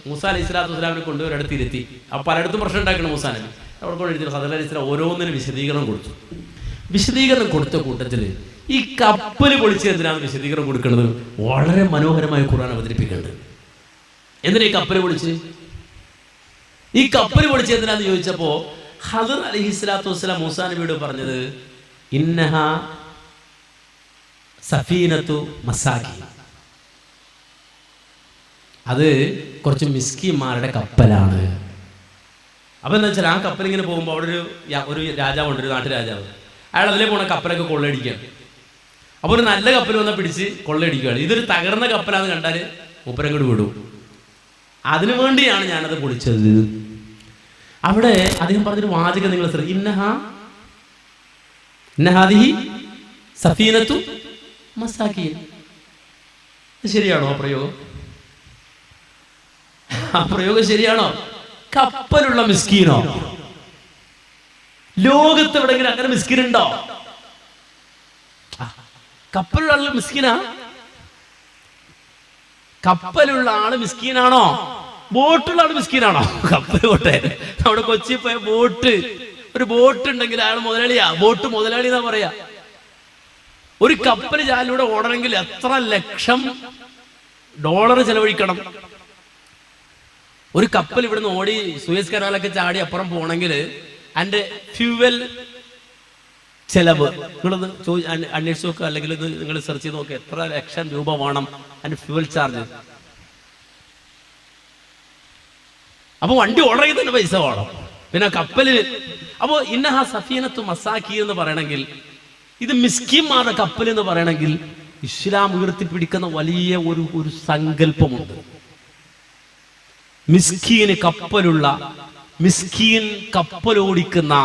മൂസാ അലൈഹി സ്വലാത്തു വസ്സലാമിനെ കൊണ്ടുവരടുത്ത് ഇരുത്തി. അപ്പോൾ പലയിടത്തും പ്രശ്നം ഉണ്ടാക്കണം മൂസാ നബി. അവിടെ കൊണ്ട് എഴുതി ഖദർ അലൈഹി സ്വലാം ഓരോന്നിനും വിശദീകരണം കൊടുത്തു. വിശദീകരണം കൊടുത്ത കൂട്ടത്തിൽ ഈ കപ്പൽ പൊളിച്ചതിനാണ് വിശദീകരണം കൊടുക്കുന്നത്. വളരെ മനോഹരമായി ഖുർആൻ അവതരിപ്പിക്കുന്നുണ്ട്. എന്തിനാ ഈ കപ്പൽ പൊളിച്ച്? ഈ കപ്പൽ പൊളിച്ചതിനാന്ന് ചോദിച്ചപ്പോ ഖദർ അലൈഹി സ്വലാത്തു വസ്സലാം മൂസാ നബിയോട് പറഞ്ഞത് ഇന്നഹ സഫീനത്തു മസാകി, അത് കുറച്ച് മിസ്കിന്മാരുടെ കപ്പലാണ്. അപ്പൊ എന്താ വെച്ചാൽ ആ കപ്പൽ ഇങ്ങനെ പോകുമ്പോൾ അവിടെ ഒരു രാജാവുണ്ട്, ഒരു നാട്ടുരാജാവ്. അയാൾ അതിലേ പോണ കപ്പലൊക്കെ കൊള്ളയടിക്കുകയാണ്. അപ്പോൾ ഒരു നല്ല കപ്പൽ വന്നാൽ പിടിച്ച് കൊള്ളയടിക്കുകയാണ്. ഇതൊരു തകർന്ന കപ്പലാന്ന് കണ്ടാൽ മൂപ്പരങ്ങോട്ട് വിടും. അതിനു വേണ്ടിയാണ് ഞാനത് പൊളിച്ചത്. അവിടെ അദ്ദേഹം പറഞ്ഞൊരു വാചകം നിങ്ങൾ ഇന്നഹാദിഹി സഫീനത്തു മസാകീൻ. ശരിയാണോ ആ പ്രയോഗം? ആ പ്രയോഗം ശരിയാണോ? കപ്പലുള്ള മിസ്കീനോ? ലോകത്ത് എവിടെങ്കിലും അങ്ങനെ മിസ്കീനുണ്ടോ? കപ്പലുള്ള ആള് മിസ്കീനാ? കപ്പലുള്ള ആള് മിസ്കീനാണോ? ബോട്ടുള്ള ആള് മിസ്കീനാണോ? കപ്പൽ പോട്ടെ, അവിടെ കൊച്ചി പോയ ഒരു ബോട്ട് ഉണ്ടെങ്കിൽ അയാൾ മുതലാളിയാ. ബോട്ട് മുതലാളി എന്നാ പറയാ. ഒരു കപ്പൽ ചാലിലൂടെ ഓടണമെങ്കിൽ എത്ര ലക്ഷം ഡോളർ ചെലവഴിക്കണം? ഒരു കപ്പൽ ഇവിടുന്ന് ഓടി സൂയസ് കനാലൊക്കെ ചാടി അപ്പുറം പോകണമെങ്കിൽ അതിന്റെ ഫ്യൂവൽ ചെലവ് നിങ്ങളൊന്ന് അന്വേഷിച്ച് നോക്കുക, അല്ലെങ്കിൽ നിങ്ങൾ സെർച്ച് ചെയ്ത് നോക്കുക. എത്ര ലക്ഷം രൂപ വേണം അതിന്റെ ഫ്യൂവൽ ചാർജ്? അപ്പൊ വണ്ടി ഓടണമെങ്കിൽ തന്നെ പൈസ വേണം. പിന്നെ കപ്പലിൽ അപ്പോ ഇന്നഹ സഫീനത്തു മസാക്കി എന്ന് പറയണമെങ്കിൽ, ഇത് മിസ്കിന്മാരുടെ കപ്പൽ എന്ന് പറയണമെങ്കിൽ ഇസ്ലാം ഉയർത്തിപ്പിടിക്കുന്ന വലിയ ഒരു സങ്കല്പമുണ്ട്. മിസ്കീന് കപ്പലുള്ള, മിസ്കീൻ കപ്പലോടിക്കുന്ന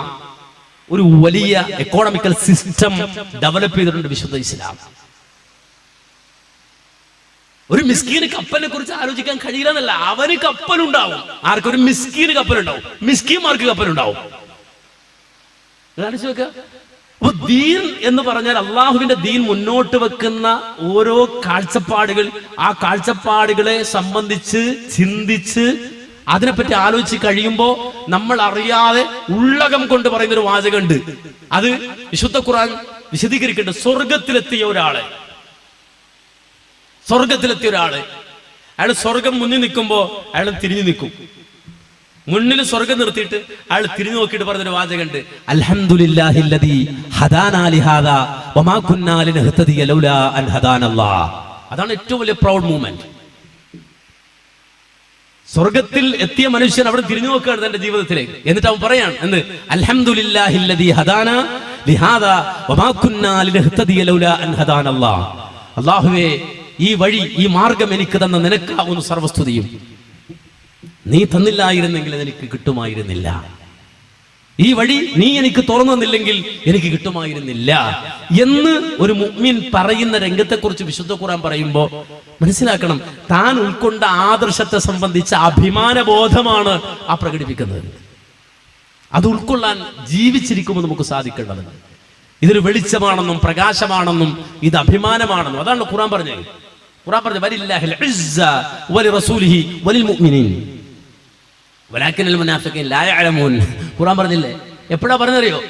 ഒരു വലിയ എക്കോണമിക്കൽ സിസ്റ്റം ഡെവലപ്പ് ചെയ്തിട്ടുണ്ട് വിശുദ്ധ ഇസ്ലാം. ഒരു മിസ്കീന് കപ്പലിനെ കുറിച്ച് ആലോചിക്കാൻ കഴിയില്ലെന്നല്ല, അവന് കപ്പലുണ്ടാവും. ആർക്കൊരു മിസ്കീന് കപ്പലുണ്ടാവും, മിസ്കീന്മാർക്ക് കപ്പലുണ്ടാവും. ആലോചിച്ച് നോക്കുക. അപ്പൊ ദീൻ എന്ന് പറഞ്ഞാൽ അള്ളാഹുവിന്റെ ദീൻ മുന്നോട്ട് വെക്കുന്ന ഓരോ കാഴ്ചപ്പാടുകൾ, ആ കാഴ്ചപ്പാടുകളെ സംബന്ധിച്ച് ചിന്തിച്ച് അതിനെപ്പറ്റി ആലോചിച്ച് കഴിയുമ്പോൾ നമ്മൾ അറിയാതെ ഉള്ളകം കൊണ്ട് പറയുന്ന ഒരു വാചകമുണ്ട്. അത് വിശുദ്ധ ഖുർആൻ വിശദീകരിക്കേണ്ട. സ്വർഗത്തിലെത്തിയ ഒരാള് അയാൾ സ്വർഗം മുന്നിൽ നിൽക്കുമ്പോ അയാൾ തിരിഞ്ഞു നിൽക്കും. മുന്നിൽ സ്വർഗം നിർത്തിയിട്ട് അയാൾ തിരിഞ്ഞു നോക്കിയിട്ട് പറഞ്ഞൊരു വാചകമുണ്ട്, അൽഹംദുലില്ലാഹില്ലദീ ഹദാനാ ലിഹാദാ വമാ കുന്നാ ലിനഹ്തദിയ ലൗലാ അൻ ഹദാനല്ലാഹ്. അതാണ് ഏറ്റവും വലിയ പ്രൗഡ് മൂവ്മെന്റ്. സ്വർഗത്തിൽ എത്തിയ മനുഷ്യൻ അവിടെ തിരിഞ്ഞു നോക്കുകയാണ് തന്റെ ജീവിതത്തിലേക്ക്. എന്നിട്ട് അവൻ പറയാണ് എന്ത്? അൽഹംദുലില്ലാഹില്ലദീ ഹദാനാ ലിഹാദാ വമാ കുന്നാ ലിനഹ്തദിയ ലൗലാ അൻ ഹദാനല്ലാഹ്. അല്ലാഹുവേ, ഈ വഴി, ഈ മാർഗം എനിക്ക് തന്ന നിനക്കാവുന്നു സർവസ്തുതിയും. നീ തന്നില്ലായിരുന്നെങ്കിൽ എനിക്ക് കിട്ടുമായിരുന്നില്ല. ഈ വഴി നീ എനിക്ക് തുറന്നു തന്നില്ലെങ്കിൽ എനിക്ക് കിട്ടുമായിരുന്നില്ല എന്ന് ഒരു മുഅ്മിൻ പറയുന്ന രംഗത്തെക്കുറിച്ച് വിശുദ്ധ ഖുർആൻ പറയുമ്പോൾ മനസ്സിലാക്കണം, താൻ ഉൾക്കൊണ്ട ആദർശത്തെ സംബന്ധിച്ച അഭിമാനബോധമാണ് ആ പ്രകടിപ്പിക്കുന്നത്. അത് ഉൾക്കൊള്ളാൻ ജീവിച്ചിരിക്കുമ്പോൾ നമുക്ക് സാധിക്കേണ്ടതുണ്ട്. ഇതൊരു വെളിച്ചമാണെന്നും പ്രകാശമാണെന്നും ഇത് അഭിമാനമാണെന്നും അതാണ് ഖുർആൻ പറഞ്ഞത്. ഖുർആൻ പറഞ്ഞു വലില്ലാഹിൽ ഇസ്സ വലിറസൂലിഹി വലിൽ മുഅ്മിനീൻ വലാകിനൽ മുനാഫിഖീൻ ലാ യഅലമൂൻ. ഖുർആൻ പറഞ്ഞില്ലേ? എപ്പോഴാ പറഞ്ഞറിയോ?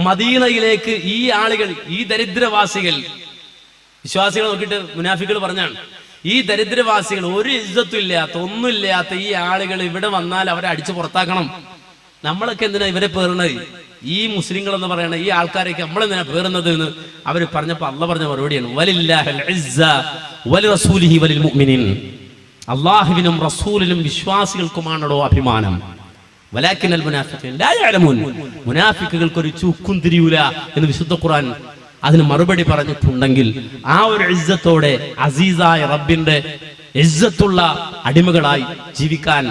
മദീനയിലേക്ക് ഈ ആളുകൾ, ഈ ദരിദ്രവാസികൾ, വിശ്വാസികൾ നോക്കിയിട്ട് മുനാഫിക്കുകൾ പറഞ്ഞാണ്, ഈ ദരിദ്രവാസികൾ ഒരു ഇസ്സത്തും ഇല്ലാത്ത, ഒന്നുമില്ലാത്ത ഈ ആളുകൾ ഇവിടെ വന്നാൽ അവരെ അടിച്ചു പുറത്താക്കണം. നമ്മളൊക്കെ എന്തിനാ ഇവരെ പേറുന്നത്? ഈ മുസ്ലിങ്ങൾ എന്ന് പറയണ ഈ ആൾക്കാരൊക്കെ നമ്മളെന്തിനാ പേറുന്നത് എന്ന് അവർ പറഞ്ഞപ്പോൾ അള്ളാഹ് പറഞ്ഞ മറുപടിയാണ് വലില്ലാഹിൽ ഇസ്സ വലിറസൂലിഹി വലിൽ മുഅ്മിനീൻ. അള്ളാഹുവിനും റസൂലിനും വിശ്വാസികൾക്കുമാണോ അഭിമാനം. വലാകിനൽ മുനാഫിഖീൻ ലാ യഅലമൂൻ. മുനാഫിക്കുകൾക്ക് ഒരു ചുക്കും തിരിയൂല എന്ന് വിശുദ്ധ ഖുർആൻ അതിന് മറുപടി പറഞ്ഞിട്ടുണ്ടെങ്കിൽ ആ ഒരു ഇസ്സത്തോടെ അസീസായ റബ്ബിന്റെ ഇസ്സത്തുള്ള അടിമകളായി ജീവിക്കാൻ,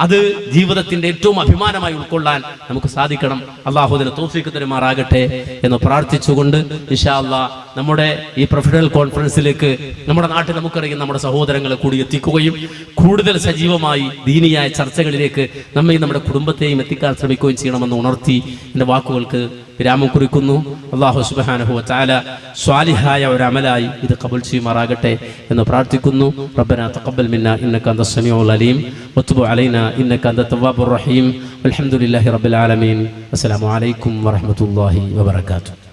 അത് ജീവിതത്തിന്റെ ഏറ്റവും അഭിമാനമായി ഉൾക്കൊള്ളാൻ നമുക്ക് സാധിക്കണം. അള്ളാഹു അതിന് തൗഫീഖ് തരുമാറാകട്ടെ എന്ന് പ്രാർത്ഥിച്ചുകൊണ്ട് ഇൻഷാ അല്ലാഹ് നമ്മുടെ ഈ പ്രൊഫഷണൽ കോൺഫറൻസിലേക്ക് നമ്മുടെ നാട്ടിൽ നമുക്കറിയുന്ന നമ്മുടെ സഹോദരങ്ങളെ കൂടി എത്തിക്കുകയും കൂടുതൽ സജീവമായി ദീനിയായ ചർച്ചകളിലേക്ക് നമ്മയും നമ്മുടെ കുടുംബത്തെയും എത്തിക്കാൻ ശ്രമിക്കുകയും ചെയ്യണമെന്ന് ഉണർത്തി എൻ്റെ വാക്കുകൾക്ക് വിരാമം കുറിക്കുന്നു. അല്ലാഹു സുബ്ഹാനഹു വ തആല സ്വാലിഹായ ഒരു അമലായി ഇത് ഖബൂൽ ചെയ്യുമാറാകട്ടെ എന്ന് പ്രാർത്ഥിക്കുന്നു. റബ്ബനാ തഖബ്ബൽ മിന്നാ ഇന്നക അന്തസ് സമീഉൽ അലീം വതുബ് അലൈനാ ഇന്നക അന്തത് തവ്വാബുർ റഹീം. വൽഹംദുലില്ലാഹി റബ്ബിൽ ആലമീൻ. അസ്സലാമു അലൈക്കും വറഹ്മത്തുള്ളാഹി വബറകാതുഹു.